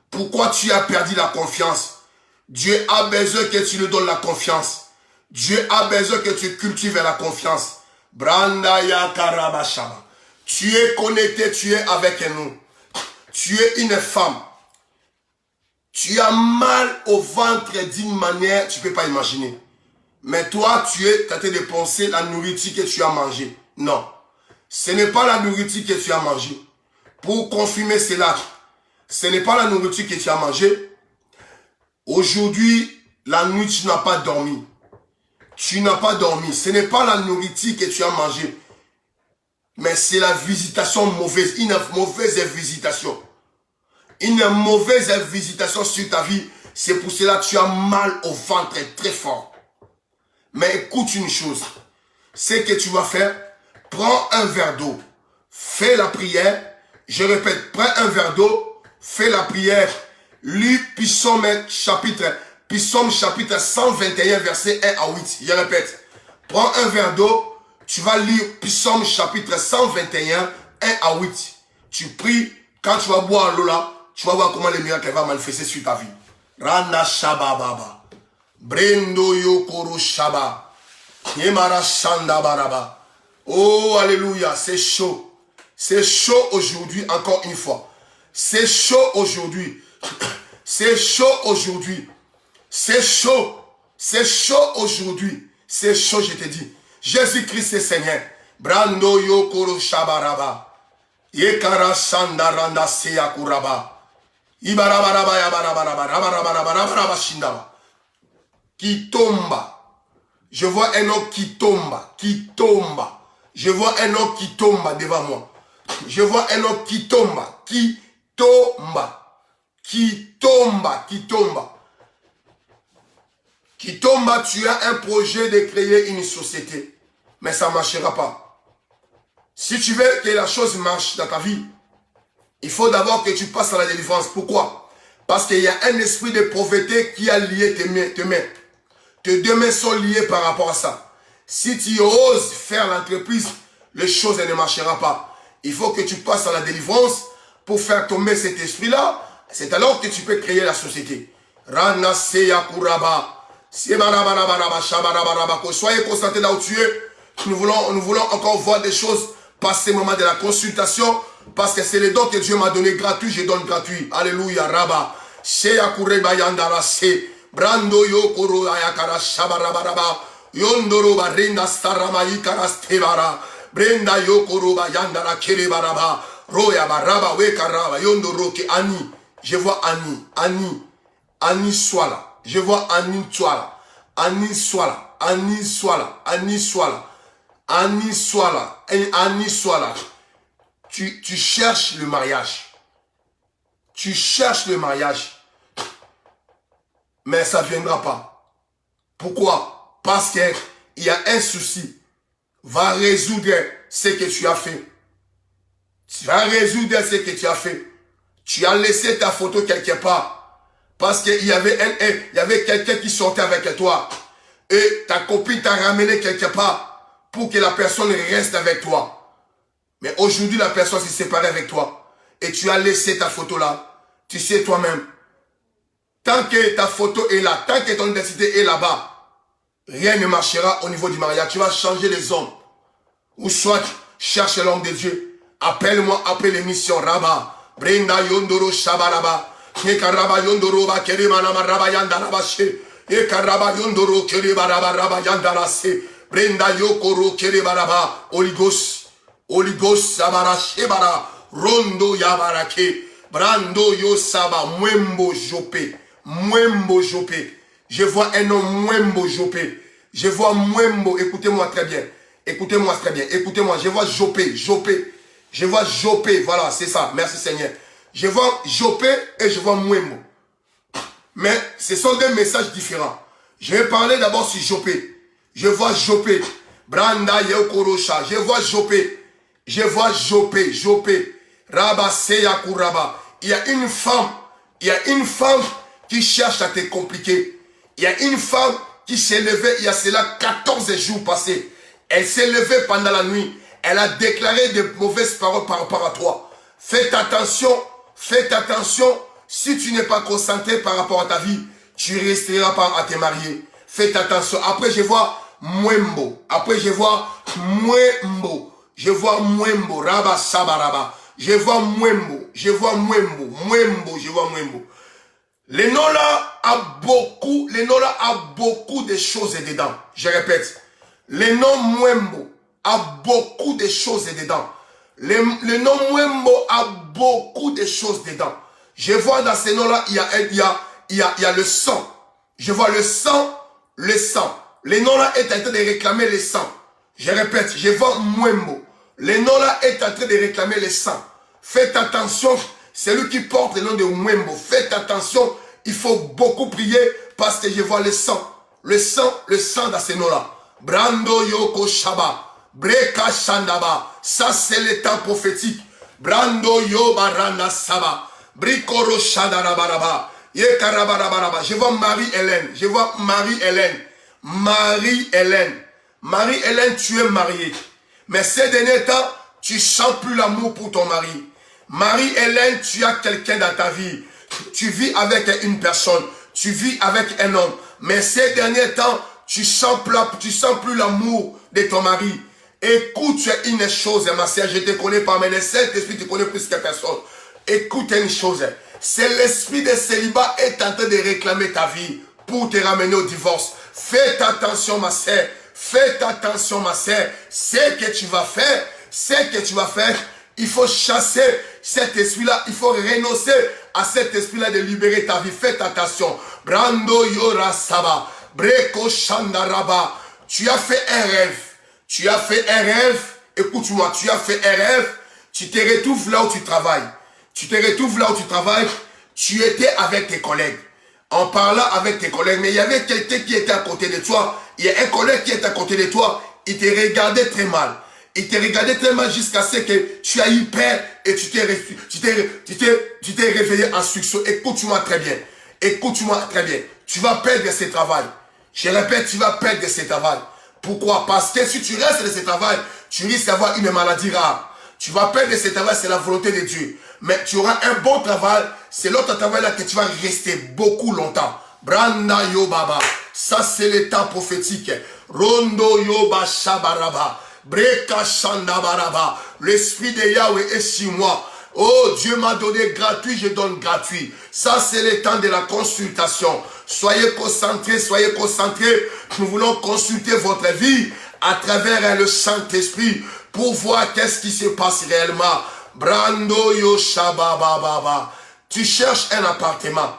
Pourquoi tu as perdu la confiance? Dieu a besoin que tu lui donnes la confiance. Dieu a besoin que tu cultives la confiance. Brandaya Karabashaba. Tu es connecté, tu es avec nous. Tu es une femme. Tu as mal au ventre d'une manière, tu ne peux pas imaginer. Mais toi, tu es en train de penser la nourriture que tu as mangée. Non. Ce n'est pas la nourriture que tu as mangée. Pour confirmer cela, ce n'est pas la nourriture que tu as mangée. Aujourd'hui, la nuit, tu n'as pas dormi. Tu n'as pas dormi. Ce n'est pas la nourriture que tu as mangée. Mais c'est la visitation mauvaise. Une mauvaise visitation. Une mauvaise visitation sur ta vie. C'est pour cela que tu as mal au ventre très fort. Mais écoute une chose. Ce que tu vas faire, prends un verre d'eau. Fais la prière. Je répète, prends un verre d'eau. Fais la prière. Lis Psaume chapitre 121, verset 1 à 8. Je répète. Prends un verre d'eau. Tu vas lire Psaume chapitre 121, 1 à 8. Tu pries. Quand tu vas boire l'eau là, tu vas voir comment le miracle va manifester sur ta vie. Rana Shaba Baba. Brendo Yokoro Shaba. Yemara Shanda Baraba. Oh, alléluia, c'est chaud. C'est chaud aujourd'hui, encore une fois. C'est chaud aujourd'hui. C'est chaud aujourd'hui. C'est chaud. C'est chaud aujourd'hui. C'est chaud, je te dis. Jésus-Christ est Seigneur. Brando Yokoro Shabaraba. Yekara Shanda Randa Seyakuraba. Ibarabaraba Yabarabaraba. Rabarabaraba Shindaba. Qui tombe. Je vois un homme qui tombe. Qui tombe. Je vois un homme qui tombe devant moi. Je vois un homme qui tombe. Qui tombe. Qui tombe. Qui tombe. Qui tombe. Tu as un projet de créer une société. Mais ça ne marchera pas. Si tu veux que la chose marche dans ta vie, il faut d'abord que tu passes à la délivrance. Pourquoi? Parce qu'il y a un esprit de pauvreté qui a lié tes mains. Tes deux mains sont liées par rapport à ça. Si tu oses faire l'entreprise, les choses ne marcheront pas. Il faut que tu passes à la délivrance pour faire tomber cet esprit-là. C'est alors que tu peux créer la société. Soyez concentrés là où tu es. Nous voulons encore voir des choses passer au moment de la consultation. Parce que c'est le don que Dieu m'a donné gratuit, je donne gratuit. Alléluia, Rabba. Brando Yokoro Ayakara Shabarabaraba. Yondoro Barinda Staramayi Karastevara. Brenda Yokoro Bayandara Kerebaraba. Roya Baraba Wekaraba. Yondoro Ke Annie. Je vois Annie. Annie Swala. Je vois Annie Swala. Annie Swala. Annie Swala. Annie Swala. Annie Swala. Annie Swala. Tu cherches le mariage. Tu cherches le mariage. Mais ça ne viendra pas. Pourquoi? Parce qu'il y a un souci. Va résoudre ce que tu as fait. Tu vas résoudre ce que tu as fait. Tu as laissé ta photo quelque part. Parce qu'il y avait quelqu'un qui sortait avec toi. Et ta copine t'a ramené quelque part pour que la personne reste avec toi. Mais aujourd'hui, la personne s'est séparée avec toi. Et tu as laissé ta photo là. Tu sais toi-même. Tant que ta photo est là, tant que ton identité est là-bas, rien ne marchera au niveau du mariage. Tu vas changer les hommes. Ou soit, cherche l'homme de Dieu. Appelle-moi après l'émission Rabba. Brenda Yondoro Shabaraba. Yekaraba Yondoro Bakeremanama Rabba Yandarabashe. Yekaraba Yondoro Kerebaraba Rabba Yandarase. Brenda Yokoro Kerebaraba. Oligos Sabara Shebara. Rondo Yabarake. Brando Yosaba. Mwembo Jope. Mwembo Jope. Je vois un homme Mwembo Jope. Je vois Mwembo. Écoutez-moi très bien. Écoutez-moi très bien. Écoutez-moi. Je vois Jope. Je vois Jope. Voilà, c'est ça. Merci Seigneur. Je vois Jope et je vois Mwembo. Mais ce sont deux messages différents. Je vais parler d'abord sur Jope. Je vois Jope. Branda Yeokorosha. Je vois Jope. Je vois Jope. Jope. Rabba Seya Kuraba. Il y a une femme qui cherche à te compliquer. Il y a une femme qui s'est levée il y a cela 14 jours passés. Elle s'est levée pendant la nuit. Elle a déclaré de mauvaises paroles par rapport à toi. Faites attention. Si tu n'es pas concentré par rapport à ta vie, tu resteras pas à te marier. Faites attention. Après, je vois Mwembo. Je vois Mwembo. Rabba Sabaraba. Je vois Mwembo. Le nom là a beaucoup de choses dedans. Je répète. Le nom Mwembo a beaucoup de choses dedans. Le nom Mwembo a beaucoup de choses dedans. Je vois dans ce nom là, il y a le sang. Je vois le sang. Le nom là est en train de réclamer le sang. Je répète, je vois Mwembo. Le nom là est en train de réclamer le sang. Faites attention, c'est lui qui porte le nom de Mwembo. Faites attention, il faut beaucoup prier parce que je vois le sang. Le sang dans ce nom là. Brando Yoko Shaba. Breka Shandaba. Ça c'est le temps prophétique. Brando Yobarana Saba. Brikoro Shadarabaraba. Yekarabarabaraba. Je vois Marie-Hélène. Marie-Hélène, tu es mariée. Mais ces derniers temps, tu sens plus l'amour pour ton mari. Marie-Hélène, tu as quelqu'un dans ta vie. Tu vis avec une personne. Tu vis avec un homme. Mais ces derniers temps, tu sens plus l'amour de ton mari. Écoute une chose, ma sœur, je te connais pas, mais le Saint-Esprit te connaît plus que personne. Écoute une chose. C'est l'esprit de célibat est en train de réclamer ta vie pour te ramener au divorce. Faites attention, ma sœur. Faites attention, ma sœur. Ce que tu vas faire, il faut chasser cet esprit-là. Il faut renoncer à cet esprit-là de libérer ta vie. Faites attention. Brando Yora Saba. Breko Shandaraba. Tu as fait un rêve. Écoute-moi, tu as fait un rêve. Tu te retrouves là où tu travailles. Tu étais avec tes collègues. En parlant avec tes collègues. Mais il y avait quelqu'un qui était à côté de toi. Il y a un collègue qui était à côté de toi. Il te regardait très mal. Il t'a regardé tellement jusqu'à ce que tu as eu peur et tu t'es réveillé en succès. Écoute-moi très bien. Écoute-moi très bien. Tu vas perdre ce travail. Je répète, tu vas perdre ce travail. Pourquoi? Parce que si tu restes de ce travail, tu risques d'avoir une maladie rare. Tu vas perdre ce travail, c'est la volonté de Dieu. Mais tu auras un bon travail. C'est l'autre travail là que tu vas rester beaucoup longtemps. Branda yo baba. Ça c'est l'état prophétique. Rondo yo ba shabaraba. Breka shandabaraba. L'esprit de Yahweh est sur moi. Oh, Dieu m'a donné gratuit, je donne gratuit. Ça, c'est le temps de la consultation. Soyez concentrés, soyez concentrés. Nous voulons consulter votre vie à travers le Saint-Esprit pour voir qu'est-ce qui se passe réellement. Brando yo shabababa. Tu cherches un appartement.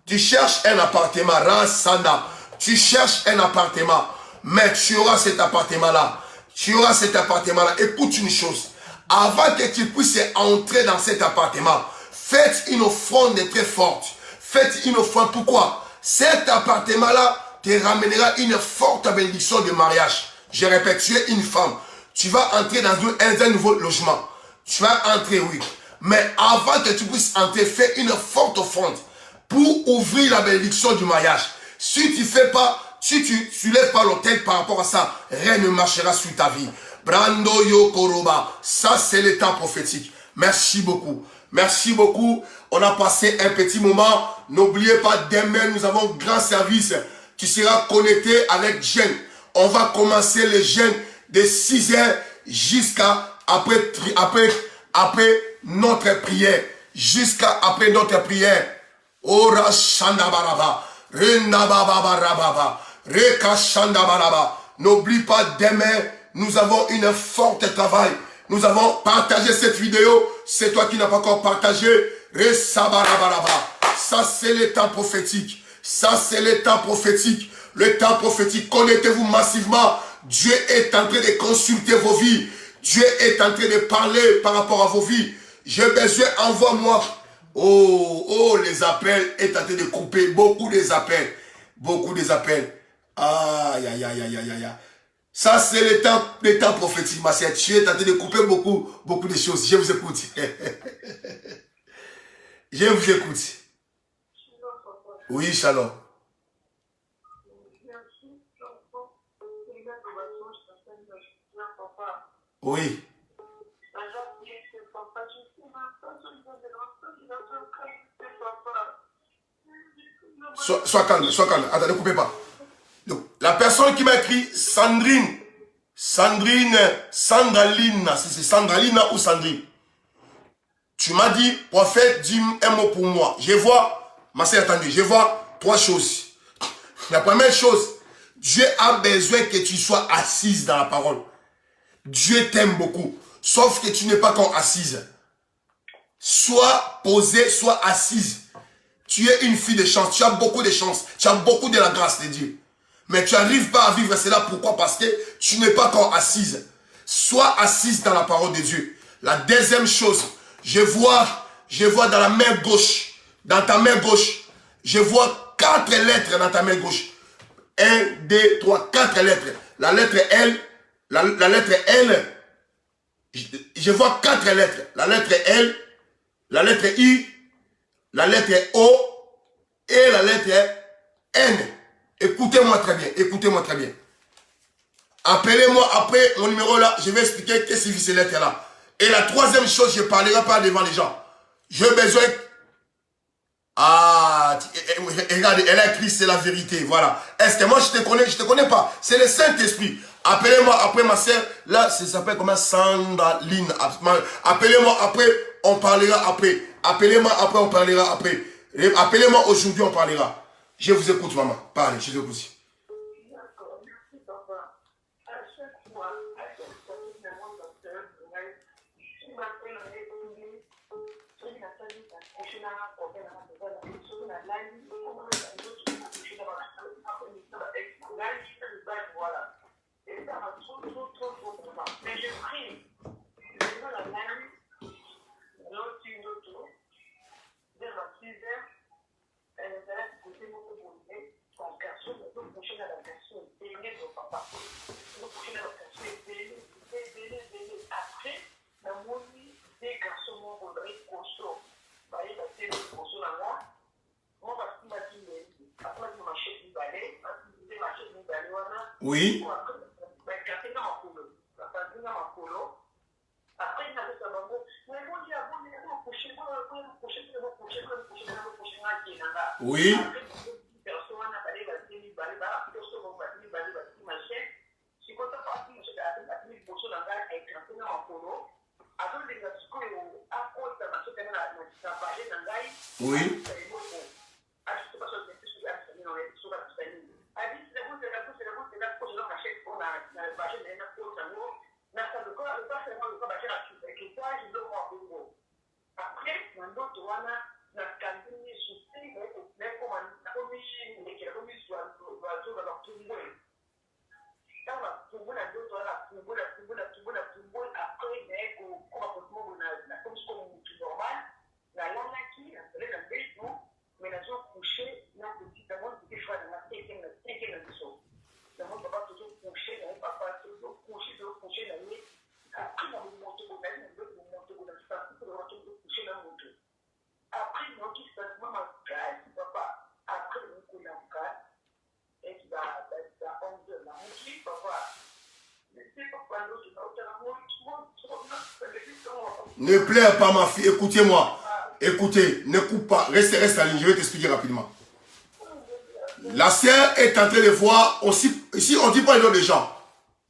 Tu cherches un appartement. Rasanda. Tu cherches un appartement. Mais tu auras cet appartement-là. Tu auras cet appartement-là. Écoute une chose. Avant que tu puisses entrer dans cet appartement, faites une offrande très forte. Faites une offrande. Pourquoi? Cet appartement-là te ramènera une forte bénédiction de mariage. Je répète, tu es une femme. Tu vas entrer dans un nouveau logement. Tu vas entrer, oui. Mais avant que tu puisses entrer, fais une forte offrande pour ouvrir la bénédiction du mariage. Si tu ne fais pas, si tu lèves pas l'autel par rapport à ça, rien ne marchera sur ta vie. Brando yo koroba. Ça, c'est le temps prophétique. Merci beaucoup. Merci beaucoup. On a passé un petit moment. N'oubliez pas, demain, nous avons un grand service. Tu seras connecté avec jeûne. On va commencer le jeûne de 6 h jusqu'à après notre prière. Jusqu'à après notre prière. Ora shanda baraba. Renda baba barababa. Reka shanda baraba. N'oublie pas, demain, nous avons une forte travail. Nous avons partagé cette vidéo. C'est toi qui n'as pas encore partagé. Ça, c'est le temps prophétique. Ça, c'est le temps prophétique. Le temps prophétique. Connectez-vous massivement. Dieu est en train de consulter vos vies. Dieu est en train de parler par rapport à vos vies. J'ai besoin, envoie-moi. Oh, les appels est en train de couper. Beaucoup des appels. Beaucoup des appels. Aïe, aïe, aïe, aïe, aïe, aïe. Ça, c'est le temps prophétique, ma sœur. Tu es en train de couper beaucoup de choses. Je vous écoute. Je vous écoute. Oui, shalom. Oui. Sois calme, sois calme. Attends, ne coupez pas. Donc, la personne qui m'a écrit Sandrine, Sandraline, si c'est Sandraline ou Sandrine. Tu m'as dit, prophète, dis un mot pour moi. Je vois, ma sœur, attendez, je vois 3 choses. La première chose, Dieu a besoin que tu sois assise dans la parole. Dieu t'aime beaucoup, sauf que tu n'es pas encore assise. Sois posée, sois assise. Tu es une fille de chance, tu as beaucoup de chance, tu as beaucoup de la grâce de Dieu. Mais tu n'arrives pas à vivre cela, pourquoi? Parce que tu n'es pas encore assise. Sois assise dans la parole de Dieu. La deuxième chose, je vois dans la main gauche, dans ta main gauche, je vois 4 lettres dans ta main gauche. 1, 2, 3, 4 lettres. La lettre L, la lettre L, je vois 4 lettres. La lettre L, la lettre I, la lettre O et la lettre N. Écoutez-moi très bien, écoutez-moi très bien. Appelez-moi après mon numéro là, je vais expliquer qu'est-ce que c'est ces lettres-là. Et la troisième chose, je ne parlerai pas devant les gens. J'ai besoin... Ah, regardez, elle a écrit c'est la vérité, voilà. Est-ce que moi je te connais pas. C'est le Saint-Esprit. Appelez-moi après ma soeur, là, ça s'appelle comment? Sandaline. Appelez-moi après, on parlera après. Appelez-moi après, on parlera après. Appelez-moi aujourd'hui, on parlera. Je vous écoute, maman. Parlez, je vous écoute. D'accord, merci papa. À chaque fois, à chaque fois que je demande à soeur, je m'appelle en économie, je n'ai pas dit ça. Je n'ai pas rappelé à la maison, je n'ai pas dit voilà. Et ça m'a trop pour moi. Mais je prie, je vais la ligne, l'autre, vers la 6 heures, elle est là, côté mon son garçon, Oui. Oui. Oui. Ne pleure pas ma fille, écoutez-moi. Écoutez, ne coupe pas. Reste à ligne, je vais t'expliquer rapidement. La sœur est en train de voir aussi, ici on ne dit pas le nom des gens.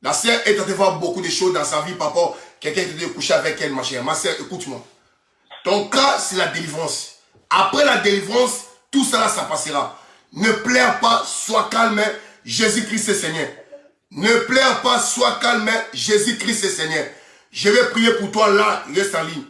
La sœur est en train de voir beaucoup de choses dans sa vie par rapport à quelqu'un qui est couché avec elle, ma chère. Ma sœur, écoute-moi. Ton cas, c'est la délivrance. Après la délivrance, tout cela, ça passera. Ne pleure pas, sois calme, Jésus-Christ est Seigneur. Ne pleure pas, sois calme, Jésus-Christ est Seigneur. Je vais prier pour toi là, reste en ligne.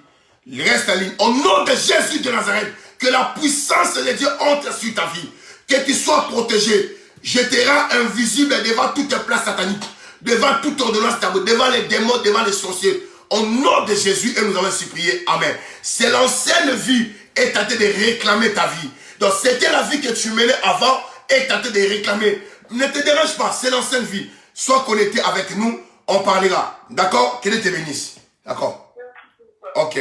Reste en ligne. Au nom de Jésus de Nazareth, que la puissance de Dieu entre sur ta vie. Que tu sois protégé. Je te rends invisible devant toute place satanique. Devant toute ordonnance tabou. Devant les démons, devant les sorciers. Au nom de Jésus, et nous allons supplier. Amen. C'est l'ancienne vie est tenté de réclamer ta vie. Donc c'était la vie que tu menais avant est tenté de réclamer. Ne te dérange pas, c'est l'ancienne vie. Sois connecté avec nous, on parlera. D'accord? Que Dieu te bénisse. D'accord? Ok.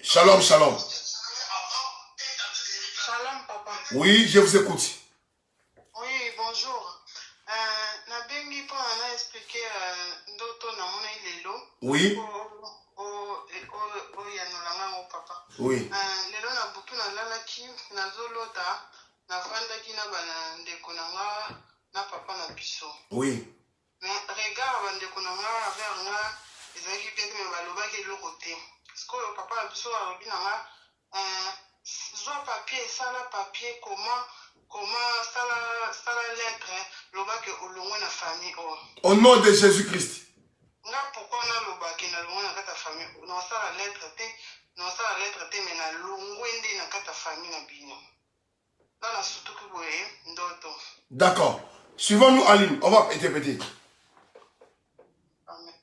Shalom, shalom. Shalom, papa. Oui, je vous écoute. Oui, bonjour. Nabengi po ana expliqué ndoto na mona ilelo. Oui. Yanolanga o papa. Oui. Lelo na butu na lalaki nazolota navandaki na bana ndeko na nga na papa na biso. Oui. Mais regard bandeko na nga avec nga ezalaki peut-être me balobaki eloko te. Sikoyo papa na biso alobi na nga zwa papier esala papier comment sala lettre lobaki olongwe na famille o. Au nom de Jésus-Christ. Nga pourquoi na lobaki na longwe na kata famille na sala lettre te mais na longwe nde na kata famille na bino. Dans la sutuki boye ndoto. D'accord. Suivons-nous Aline, on va interpréter. Amen.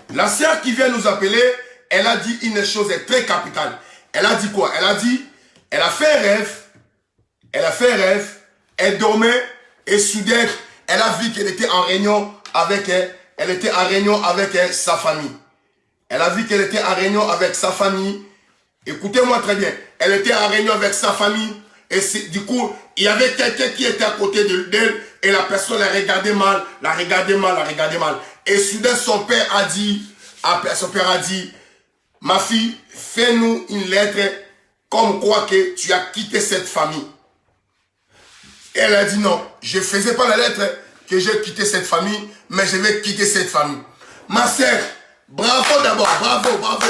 La sœur qui vient nous appeler, elle a dit une chose très capitale. Elle a dit quoi? Elle a dit, elle a fait un rêve, elle dormait et soudain, elle a vu qu'elle était en réunion avec elle. Elle était en réunion avec sa famille. Elle a vu qu'elle était en réunion avec sa famille. Écoutez-moi très bien. Elle était en réunion avec sa famille. Et du coup, il y avait quelqu'un qui était à côté d'elle. Et la personne la regardait mal. Et soudain, son père a dit, ma fille, fais-nous une lettre comme quoi que tu as quitté cette famille. Et elle a dit non, je ne faisais pas la lettre que j'ai quitté cette famille, mais je vais quitter cette famille. Ma sœur, bravo d'abord, bravo.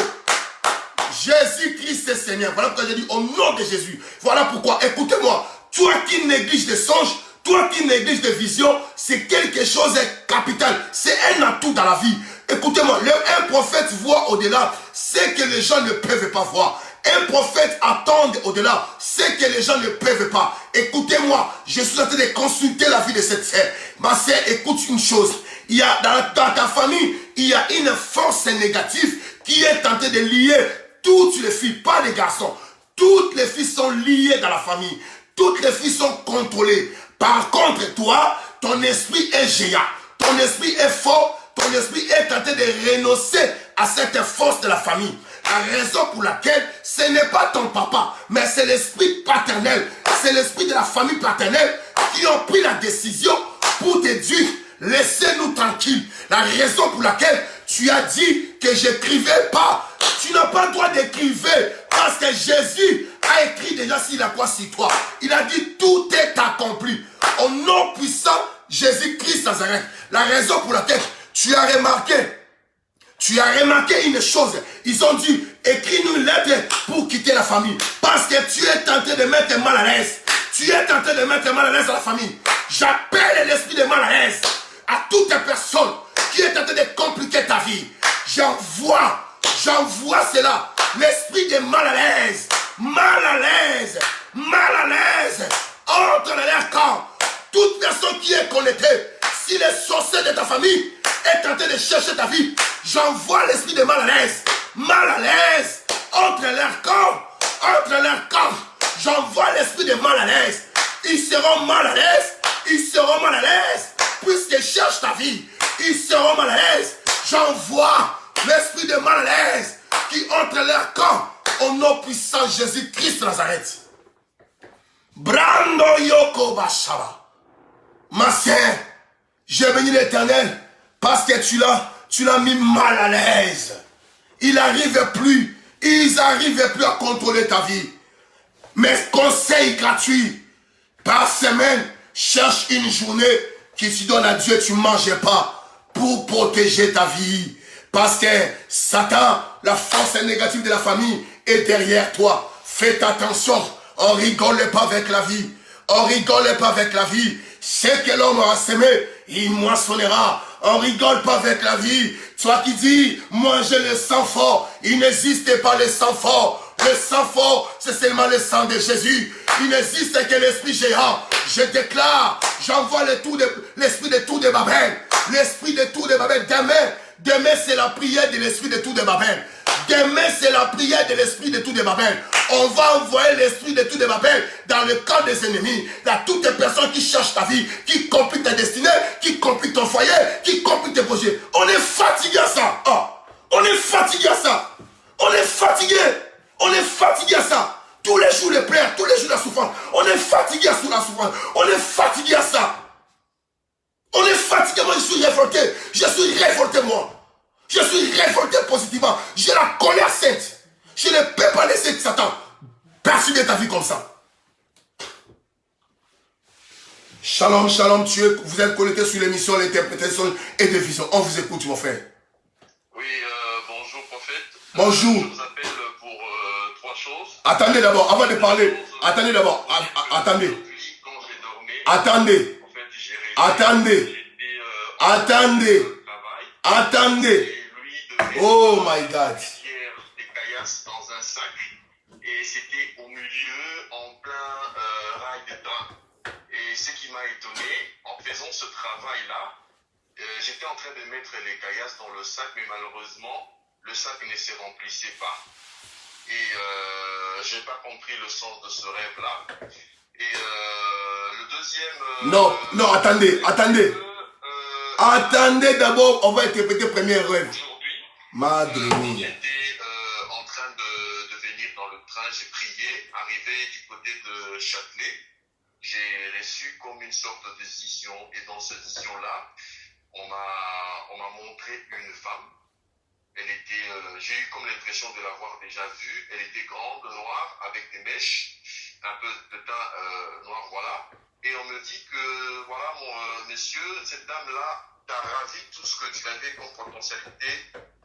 Jésus-Christ est Seigneur. Voilà pourquoi j'ai dit au nom de Jésus. Voilà pourquoi, écoutez-moi, toi qui négliges des songes, toi qui négliges des visions, c'est quelque chose de capital. C'est un atout dans la vie. Écoutez-moi, un prophète voit au-delà ce que les gens ne peuvent pas voir. Un prophète attend au-delà ce que les gens ne peuvent pas. Écoutez-moi, je suis en train de consulter la vie de cette sœur. Ma sœur, écoute une chose. Il y a dans ta famille, il y a une force négative qui est tentée de lier toutes les filles, pas les garçons. Toutes les filles sont liées dans la famille. Toutes les filles sont contrôlées. Par contre, toi, ton esprit est géant. Ton esprit est fort. Ton esprit est tenté de renoncer à cette force de la famille. La raison pour laquelle ce n'est pas ton papa, mais c'est l'esprit paternel, c'est l'esprit de la famille paternelle qui ont pris la décision pour te dire, laissez-nous tranquilles. La raison pour laquelle tu as dit que j'écrivais pas, tu n'as pas le droit d'écrire parce que Jésus a écrit déjà sur la croix sur toi. Il a dit, tout est accompli. Au nom puissant, Jésus-Christ Nazareth. La raison pour laquelle tu as remarqué une chose. Ils ont dit, écris-nous une lettre pour quitter la famille. Parce que tu es tenté de mettre mal à l'aise. Tu es tenté de mettre mal à l'aise à la famille. J'appelle l'esprit de mal à l'aise à toute personne qui est tenté de compliquer ta vie. J'envoie cela. L'esprit de mal à l'aise. Entre dans leur camp. Toute personne qui est connectée, si les sorciers de ta famille est tenté de chercher ta vie, j'envoie l'esprit de mal à l'aise, entre leur camp, j'envoie l'esprit de mal à l'aise. Ils seront mal à l'aise, puisqu'ils cherchent ta vie, ils seront mal à l'aise. J'envoie l'esprit de mal à l'aise qui entre leur camp, au nom puissant Jésus-Christ Nazareth. Brando Yoko Bashaba. Ma sœur, j'ai béni l'Éternel parce que tu l'as mis mal à l'aise. Ils n'arrivent plus à contrôler ta vie. Mes conseils gratuits par semaine, cherche une journée qui tu donnes à Dieu, tu ne manges pas pour protéger ta vie. Parce que Satan, la force négative de la famille est derrière toi. Faites attention, on rigole pas avec la vie. Ce que l'homme aura semé, il moissonnera. On rigole pas avec la vie. Toi qui dis, mangez le sang fort. Il n'existe pas le sang fort. Le sang fort, c'est seulement le sang de Jésus. Il n'existe que l'esprit géant. Je déclare, j'envoie l'esprit de tout de Babel. L'esprit de tout de Babel. Demain c'est la prière de l'esprit de tout de Babel. Demain, c'est la prière de l'esprit de tout de Babel. On va envoyer l'esprit de tout de Babel dans le camp des ennemis. Dans toutes les personnes qui cherchent ta vie, qui compliquent ta destinée, qui compliquent ton foyer, qui compliquent tes projets. On est fatigué à ça. On est fatigué à ça. On est fatigué à ça. Tous les jours les pleurs, tous les jours la souffrance. On est fatigué à la souffrance. On est fatigué à ça. On est fatigué. Moi, je suis révolté, moi. Je suis révolté positivement. J'ai la colère sainte. Je ne peux pas laisser Satan persuader ta vie comme ça. Shalom, shalom, vous êtes connecté sur l'émission L'interprétation et de vision. On vous écoute, mon frère. Oui, bonjour, prophète. Bonjour. Je vous appelle pour trois choses. Attendez d'abord, avant de parler. Attendez d'abord. Attendez. Quand je dormais, Attendez. en fait, j'ai rêvé. Attendez. J'étais Attendez. au travail. Attendez. Et lui devait Oh my God. des pierres, des caillasses dans un sac. Et c'était au milieu, en plein rail de train. Et ce qui m'a étonné, en faisant ce travail-là, j'étais en train de mettre les caillasses dans le sac, mais malheureusement, le sac ne se remplissait pas. Et je n'ai pas compris le sens de ce rêve-là. Et le deuxième... Non, attendez. Attendez d'abord, on va interpréter le premier rêve. Aujourd'hui, Madre mia. j'étais en train de venir dans le train, j'ai prié, arrivé du côté de Châtelet, j'ai reçu comme une sorte de vision. Et dans cette vision-là, on m'a montré une femme. Elle était, j'ai eu comme l'impression de l'avoir déjà vue. Elle était grande, noire, avec des mèches, un peu de teint noir, voilà. Et on me dit que, voilà, mon monsieur, cette dame-là t'a ravi tout ce que tu avais comme potentialité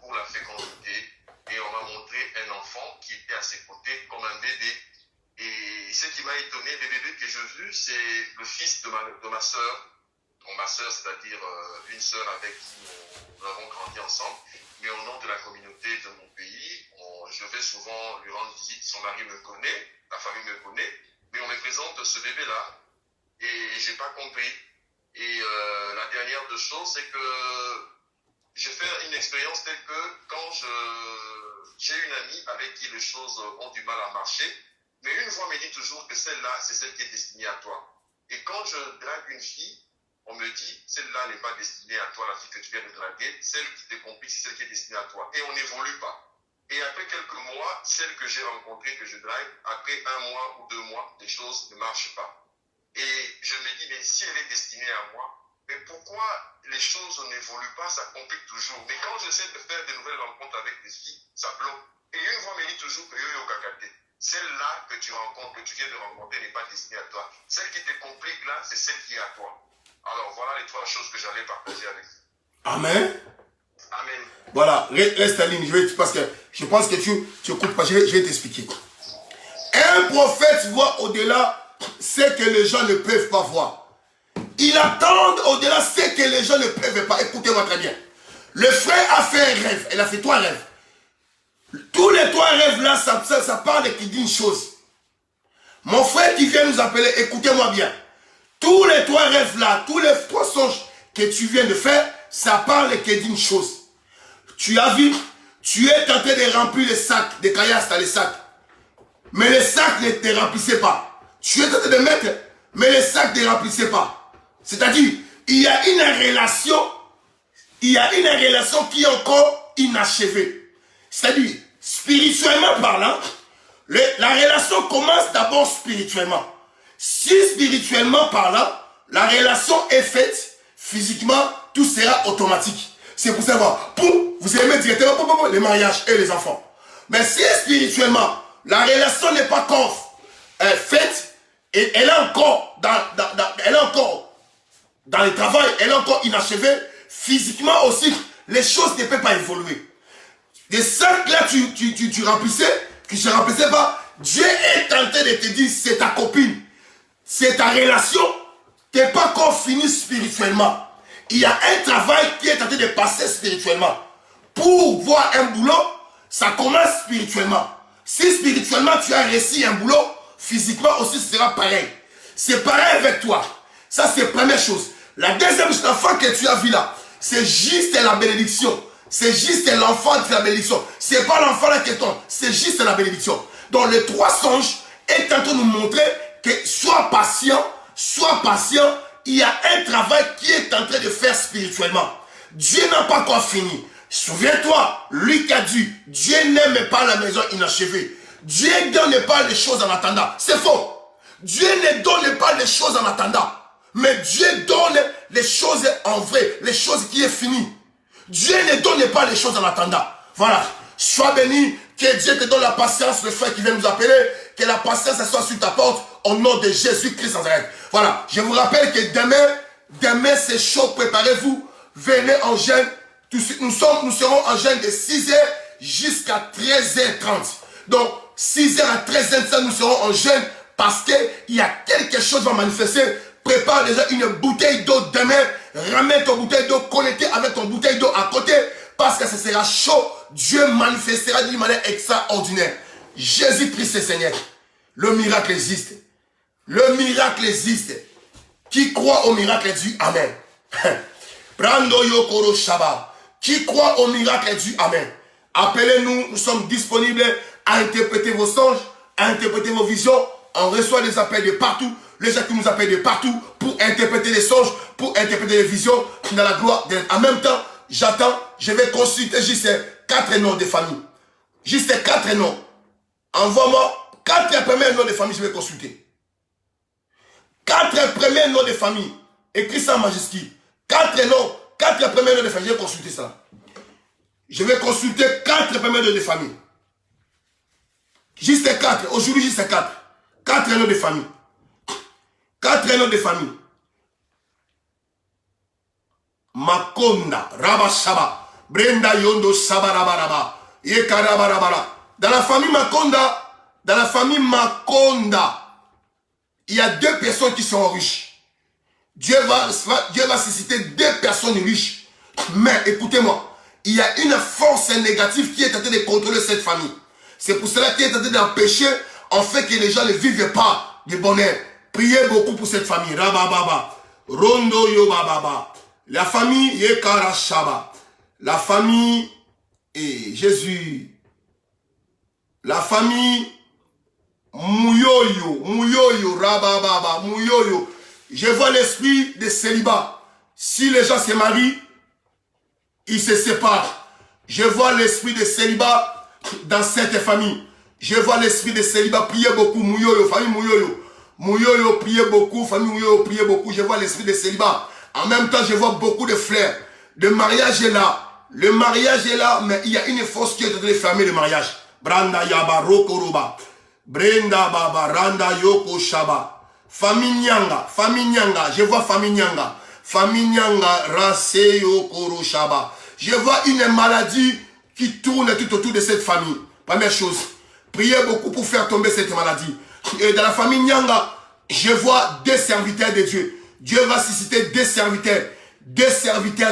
pour la fécondité. Et on m'a montré un enfant qui était à ses côtés comme un bébé. Et ce qui m'a étonné, le bébé que j'ai vu, c'est le fils de ma sœur. Ma sœur, c'est-à-dire une sœur avec qui nous avons grandi ensemble. Mais au nom de la communauté de mon pays, je vais souvent lui rendre visite. Son mari me connaît, la famille me connaît. Mais on me présente ce bébé-là. Et j'ai pas compris. Et la dernière des choses, c'est que j'ai fait une expérience telle que quand j'ai une amie avec qui les choses ont du mal à marcher, mais une voix me dit toujours que celle-là, c'est celle qui est destinée à toi. Et quand je drague une fille, on me dit, celle-là n'est pas destinée à toi, la fille que tu viens de draguer, celle qui te complique, c'est celle qui est destinée à toi. Et on n'évolue pas. Et après quelques mois, celle que j'ai rencontrée, que je drague, après 1 mois ou 2 mois, les choses ne marchent pas. Et je me dis, mais si elle est destinée à moi, mais pourquoi les choses n'évoluent pas, ça complique toujours. Mais quand j'essaie de faire de nouvelles rencontres avec des filles, ça bloque. Et une fois me dit toujours que yo kakate. Celle-là que tu rencontres, que tu viens de rencontrer n'est pas destinée à toi. Celle qui te complique là, c'est celle qui est à toi. Alors voilà les 3 choses que j'allais partager avec vous. Amen. Amen. Voilà, reste en ligne, parce que je pense que tu écoutes pas, je vais t'expliquer. Un prophète voit au-delà ce que les gens ne peuvent pas voir. Il attend au-delà ce que les gens ne peuvent pas. Écoutez-moi très bien. Le frère a fait un rêve, il a fait 3 rêves. Tous les 3 rêves là, ça parle qui dit une chose. Mon frère qui vient nous appeler, écoutez-moi bien. Tous les 3 rêves là, tous les 3 songes que tu viens de faire, ça parle qui dit une chose. Tu as vu, tu es tenté de remplir les sacs, des caillasses dans les sacs. Mais les sacs ne te remplissaient pas. Tu es tenté de mettre, mais les sacs ne te remplissaient pas. C'est-à-dire, il y a une relation qui est encore inachevée. C'est-à-dire, spirituellement parlant, la relation commence d'abord spirituellement. Si spirituellement parlant, la relation est faite, physiquement, tout sera automatique. C'est pour savoir, vous aimez directement les mariages et les enfants. Mais si spirituellement, la relation n'est pas encore faite, et elle est encore dans le travail, elle est encore inachevée, physiquement aussi, les choses ne peuvent pas évoluer. Des sacs là, tu remplissais, que je ne remplissais pas, Dieu est tenté de te dire, c'est ta copine, c'est ta relation, tu n'es pas encore fini spirituellement. Il y a un travail qui est tenté de passer spirituellement. Pour voir un boulot, ça commence spirituellement. Si spirituellement tu as réussi un boulot, physiquement aussi ce sera pareil. C'est pareil avec toi. Ça c'est la première chose. La deuxième chose, l'enfant que tu as vu là, c'est juste la bénédiction. C'est juste l'enfant de la bénédiction. C'est pas l'enfant là qui est ton, c'est juste la bénédiction. Donc les 3 songes est en train de nous montrer que sois patient, il y a un travail qui est en train de faire spirituellement. Dieu n'a pas encore fini. Souviens-toi, lui qui a dit, Dieu n'aime pas la maison inachevée. Dieu ne donne pas les choses en attendant. C'est faux. Dieu ne donne pas les choses en attendant. Mais Dieu donne les choses en vrai, les choses qui est finies. Dieu ne donne pas les choses en attendant. Voilà. Sois béni, que Dieu te donne la patience, le frère qui vient nous appeler, que la patience soit sur ta porte au nom de Jésus-Christ Nazareth. Voilà. Je vous rappelle que demain c'est chaud, préparez-vous, venez en jeûne. Nous serons en jeûne de 6h jusqu'à 13h30. Donc, 6h à 13h30, nous serons en jeûne parce qu'il y a quelque chose qui va manifester. Prépare déjà une bouteille d'eau demain. Ramène ton bouteille d'eau, connectée avec ton bouteille d'eau à côté parce que ce sera chaud. Dieu manifestera d'une manière extraordinaire. Jésus-Christ est Seigneur. Le miracle existe. Le miracle existe. Qui croit au miracle dit Amen. Prando Yokoro Shaba. Qui croit au miracle dit Amen. Appelez-nous, nous sommes disponibles à interpréter vos songes, à interpréter vos visions. On reçoit des appels de partout. Les gens qui nous appellent de partout pour interpréter les songes, pour interpréter les visions dans la gloire. En même temps, j'attends, je vais consulter juste 4 noms de famille. Juste 4 noms. Envoie-moi 4 premiers noms de famille, je vais consulter. 4 premiers noms de famille. Écris ça en majuscule. 4 premiers noms de famille, je vais consulter ça. Je vais consulter 4 premiers noms de famille. Juste 4. Aujourd'hui, juste 4. 4 noms de famille. 4 noms de famille. Makonda, Rabashaba, Brenda Yondo, Sabarabaraba, Yekarabarabara. Dans la famille Makonda, il y a 2 personnes qui sont riches. Dieu va susciter 2 personnes riches. Mais écoutez-moi, il y a une force négative qui est en train de contrôler cette famille. C'est pour cela qu'il est en train d'empêcher en fait que les gens ne vivent pas de bonheur. Priez beaucoup pour cette famille. Rabababa, Rondo Yobababa. La famille Yekarashaba. La famille Jésus. La famille Mouyoyo, Rabababa, Mouyoyo. Je vois l'esprit de célibat. Si les gens se marient, ils se séparent. Je vois l'esprit de célibat dans cette famille. Je vois l'esprit de célibat prier beaucoup. Mouyoyo, famille Mouyoyo. Mouyoyo prier beaucoup, famille Mouyoyo prier beaucoup. Je vois l'esprit de célibat. En même temps, je vois beaucoup de fleurs. Le mariage est là. Le mariage est là, mais il y a une force qui est en train de fermer le mariage. Branda yaba rokoroba. Brenda baba randa yoko shaba. Famille Nyanga, je vois famille Nyanga. Famille Nyanga rase yoko shaba. Je vois une maladie qui tourne tout autour de cette famille. Première chose, priez beaucoup pour faire tomber cette maladie. Et dans la famille Nyanga, je vois des serviteurs de Dieu. Dieu va susciter des serviteurs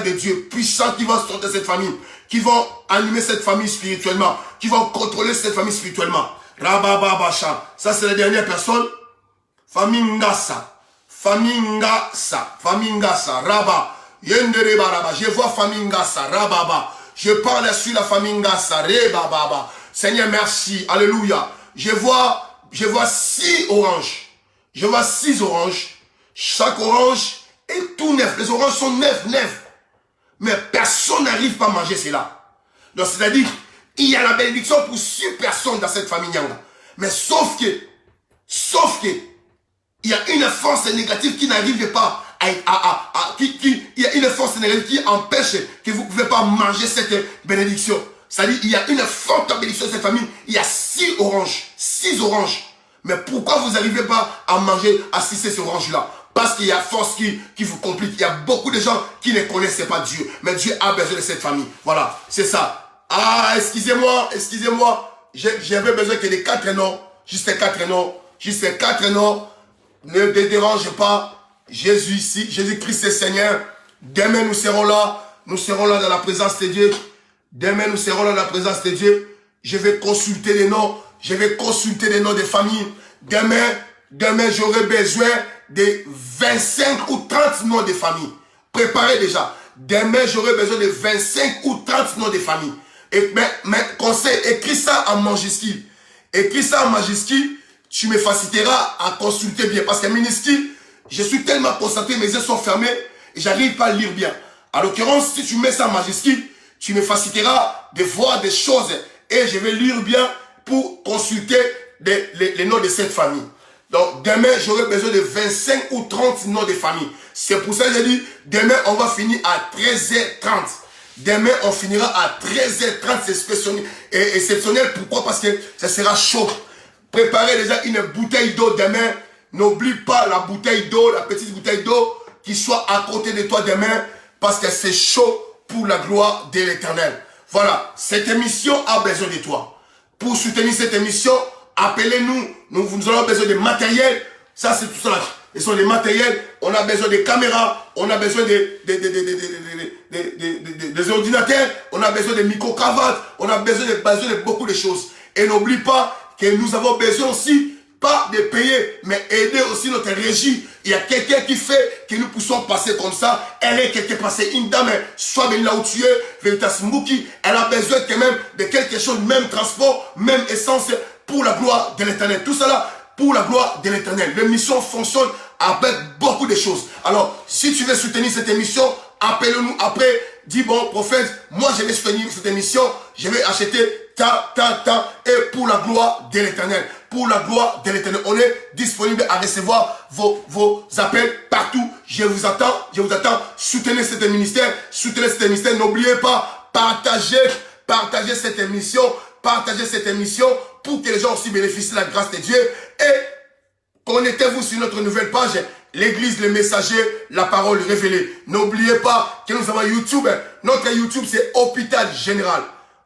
de Dieu puissants qui vont sortir de cette famille, qui vont animer cette famille spirituellement, qui vont contrôler cette famille spirituellement. Rabababacha, ça c'est la dernière personne. Famille Ngassa, Raba, Yendere Baraba, je vois famille Ngassa, Rababa, je parle sur la famille Ngassa, Rebababa. Seigneur, merci, alléluia. Je vois 6 oranges. Je vois 6 oranges. Chaque orange est tout neuf. Les oranges sont neufs. Mais personne n'arrive pas à manger cela. Donc c'est-à-dire, il y a la bénédiction pour 6 personnes dans cette famille Nyanga. Mais sauf que, il y a une force négative qui n'arrive pas il y a une force négative qui empêche que vous ne pouvez pas manger cette bénédiction. C'est-à-dire, il y a une forte bénédiction de cette famille. Il y a 6 oranges. Mais pourquoi vous n'arrivez pas à manger, à sucer ces oranges-là? Parce qu'il y a force qui vous complique. Il y a beaucoup de gens qui ne connaissent pas Dieu. Mais Dieu a besoin de cette famille. Voilà, c'est ça. Ah, excusez-moi. J'avais besoin que les 4 noms. Juste 4 noms. Ne dérangez pas. Jésus ici, Jésus-Christ est Seigneur. Demain, nous serons là dans la présence de Dieu. Je vais consulter les noms. Des familles. Demain, j'aurai besoin de 25 ou 30 noms de familles. Préparez déjà. Demain, j'aurai besoin de 25 ou 30 noms de familles. Mais conseil, écris ça en majuscule. Tu me faciliteras à consulter bien. Parce que minuscule, je suis tellement concentré, mes yeux sont fermés et j'arrive pas à lire bien. En l'occurrence, si tu mets ça en majuscule, tu me faciliteras de voir des choses et je vais lire bien pour consulter les noms de cette famille. Donc, demain, j'aurai besoin de 25 ou 30 noms de famille. C'est pour ça que j'ai dit, demain, on va finir à 13h30. Demain, on finira à 13h30. C'est exceptionnel. Pourquoi? Parce que ça sera chaud. Préparez déjà une bouteille d'eau demain. N'oublie pas la bouteille d'eau, la petite bouteille d'eau qui soit à côté de toi demain. Parce que c'est chaud pour la gloire de l'Éternel. Voilà, cette émission a besoin de toi. Pour soutenir cette émission, appelez-nous. Nous aurons besoin de matériel. Ça, c'est tout ça. Ce sont des matériels. On a besoin de caméras. On a besoin des ordinateurs. On a besoin de micro-cravates. On a besoin de beaucoup de choses. Et n'oublie pas que nous avons besoin aussi, pas de payer, mais aider aussi notre régie. Il y a quelqu'un qui fait que nous puissions passer comme ça. Elle est quelqu'un passé, une dame, soit venue là où tu es, Veritas Mouki. Elle a besoin quand même de quelque chose, même transport, même essence, pour la gloire de l'Éternel. Tout cela pour la gloire de l'Éternel. L'émission fonctionne avec beaucoup de choses. Alors, si tu veux soutenir cette émission, appelle-nous après. Dis, bon, prophète, moi je vais soutenir cette émission. Je vais acheter et pour la gloire de l'Éternel. Pour la gloire de l'Éternel. On est disponible à recevoir vos appels partout. Je vous attends. Soutenez cet ministère. N'oubliez pas, partagez cette émission. Pour que les gens aussi bénéficient de la grâce de Dieu. Et connectez-vous sur notre nouvelle page, l'église, le messager, la parole révélée. N'oubliez pas que nous avons YouTube. Notre YouTube, c'est Hôpital Général.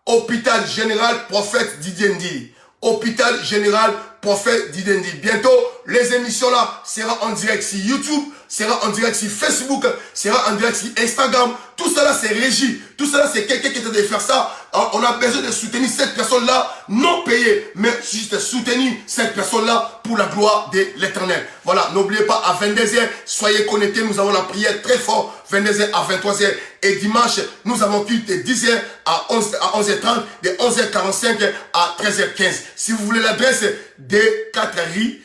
Hôpital Général Prophète Didier Ndili. Hôpital Général Prophète Didier Ndili. Bientôt, les émissions là seront en direct sur YouTube, sera en direct sur Facebook, sera en direct sur Instagram. Tout cela, c'est régi. Tout cela, c'est quelqu'un qui est en train de faire ça. On a besoin de soutenir cette personne-là, non payée, mais juste soutenir cette personne-là pour la gloire de l'Éternel. Voilà, n'oubliez pas, à 22h, soyez connectés. Nous avons la prière très fort, 22h à 23h. Et dimanche, nous avons culte de 10h à 11h30, de 11h45 à 13h15. Si vous voulez l'adresse, D4 rue,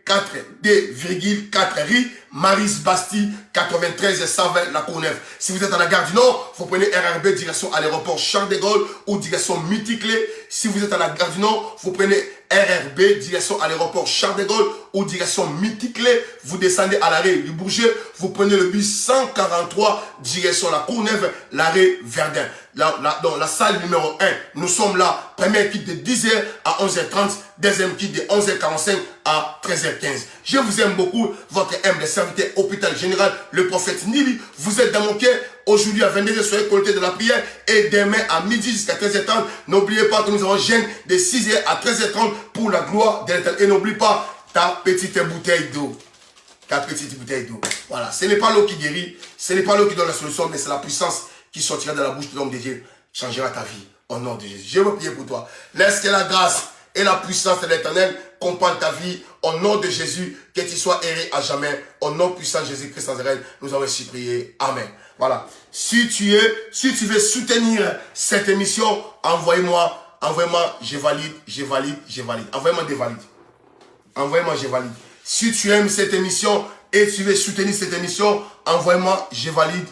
4D,4 rue Maris Bastille 93 120 La Courneuve. Si vous êtes à la gare du Nord, vous prenez RRB direction à l'aéroport Charles de Gaulle ou direction Multiclé. Si vous êtes à la gare du Nord, vous prenez RRB direction à l'aéroport Charles de Gaulle ou direction Multiclé. Vous descendez à l'arrêt du Bourget, vous prenez le bus 143 direction La Courneuve, l'arrêt Verdun. Dans la salle numéro 1, nous sommes là. Premier kit de 10h à 11h30, deuxième kit de 11h45 à 13h15. Je vous aime beaucoup, votre humble serviteur hôpital général, le prophète Nili. Vous êtes dans mon cœur. Aujourd'hui à 22h, soyez connectés de la prière. Et demain à midi jusqu'à 13h30, n'oubliez pas que nous avons jeûne de 6h à 13h30 pour la gloire de l'Éternel. Et n'oublie pas ta petite bouteille d'eau. Ta petite bouteille d'eau. Voilà, ce n'est pas l'eau qui guérit, ce n'est pas l'eau qui donne la solution, mais c'est la puissance qui sortira de la bouche de l'homme de Dieu, changera ta vie au nom de Jésus. Je veux prier pour toi. Laisse que la grâce et la puissance de l'Éternel comprennent ta vie au nom de Jésus, que tu sois erré à jamais. Au nom puissant de Jésus-Christ Nazareth, nous avons ainsi prié. Amen. Voilà. Si tu veux soutenir cette émission, envoyez-moi, je valide. Envoyez-moi des valides. Envoyez-moi, je valide. Si tu aimes cette émission et tu veux soutenir cette émission, envoie-moi, je valide.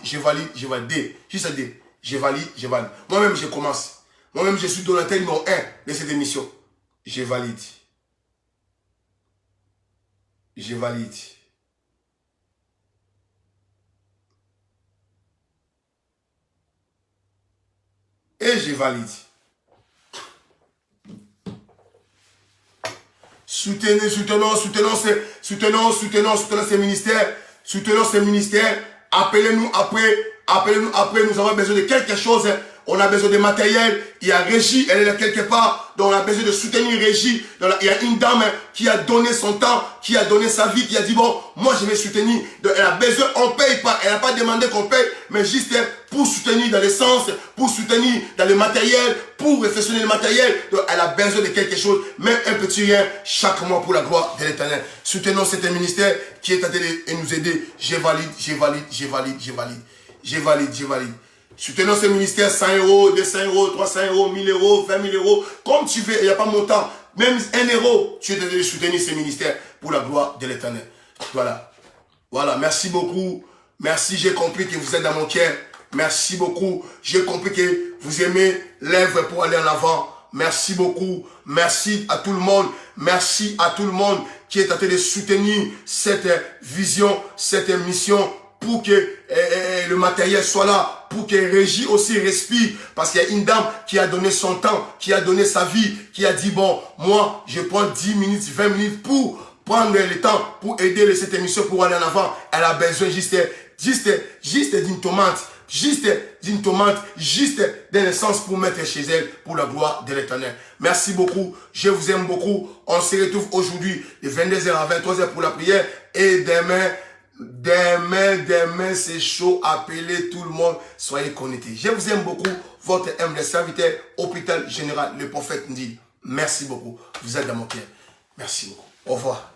D. Juste D. Je valide. Moi-même, je commence. Moi-même, je suis donateur numéro 1 de cette émission. Je valide. Et je valide. Soutenons ces ministères. Soutenons ces ministères. Appelez-nous après. Nous avons besoin de quelque chose. On a besoin de matériel. Il y a Régie, elle est là quelque part. Donc on a besoin de soutenir Régie. Donc, il y a une dame qui a donné son temps, qui a donné sa vie, qui a dit bon, moi je vais soutenir. Donc elle a besoin, on ne paye pas. Elle n'a pas demandé qu'on paye, mais juste pour soutenir dans l'essence, pour soutenir dans le matériel, pour réflexionner le matériel. Donc elle a besoin de quelque chose, même un petit rien, chaque mois pour la gloire de l'Éternel. Soutenons cet ministère qui est en train de nous aider. Je valide. Soutenons ce ministère 100 €, 200 €, 300 €, 1000 €, 20 000 €, comme tu veux, il n'y a pas montant. Même 1 €, tu es de soutenir ce ministère pour la gloire de l'Éternel. Voilà, merci beaucoup. Merci, j'ai compris que vous êtes dans mon cœur. Merci beaucoup. J'ai compris que vous aimez l'œuvre pour aller en avant. Merci beaucoup. Merci à tout le monde. Merci à tout le monde qui est en train de soutenir cette vision, cette mission, pour que le matériel soit là, pour que Régie aussi respire, parce qu'il y a une dame qui a donné son temps, qui a donné sa vie, qui a dit bon, moi je prends 10 minutes, 20 minutes pour prendre le temps, pour aider cette émission pour aller en avant. Elle a besoin juste d'une tomate, juste d'un essence pour mettre chez elle, pour la gloire de l'Éternel. Merci beaucoup, je vous aime beaucoup. On se retrouve aujourd'hui de 22h à 23h pour la prière, et demain, c'est chaud. Appelez tout le monde. Soyez connectés. Je vous aime beaucoup. Votre humble serviteur, hôpital général, le prophète Ndi. Merci beaucoup. Vous êtes dans mon cœur. Merci beaucoup. Au revoir.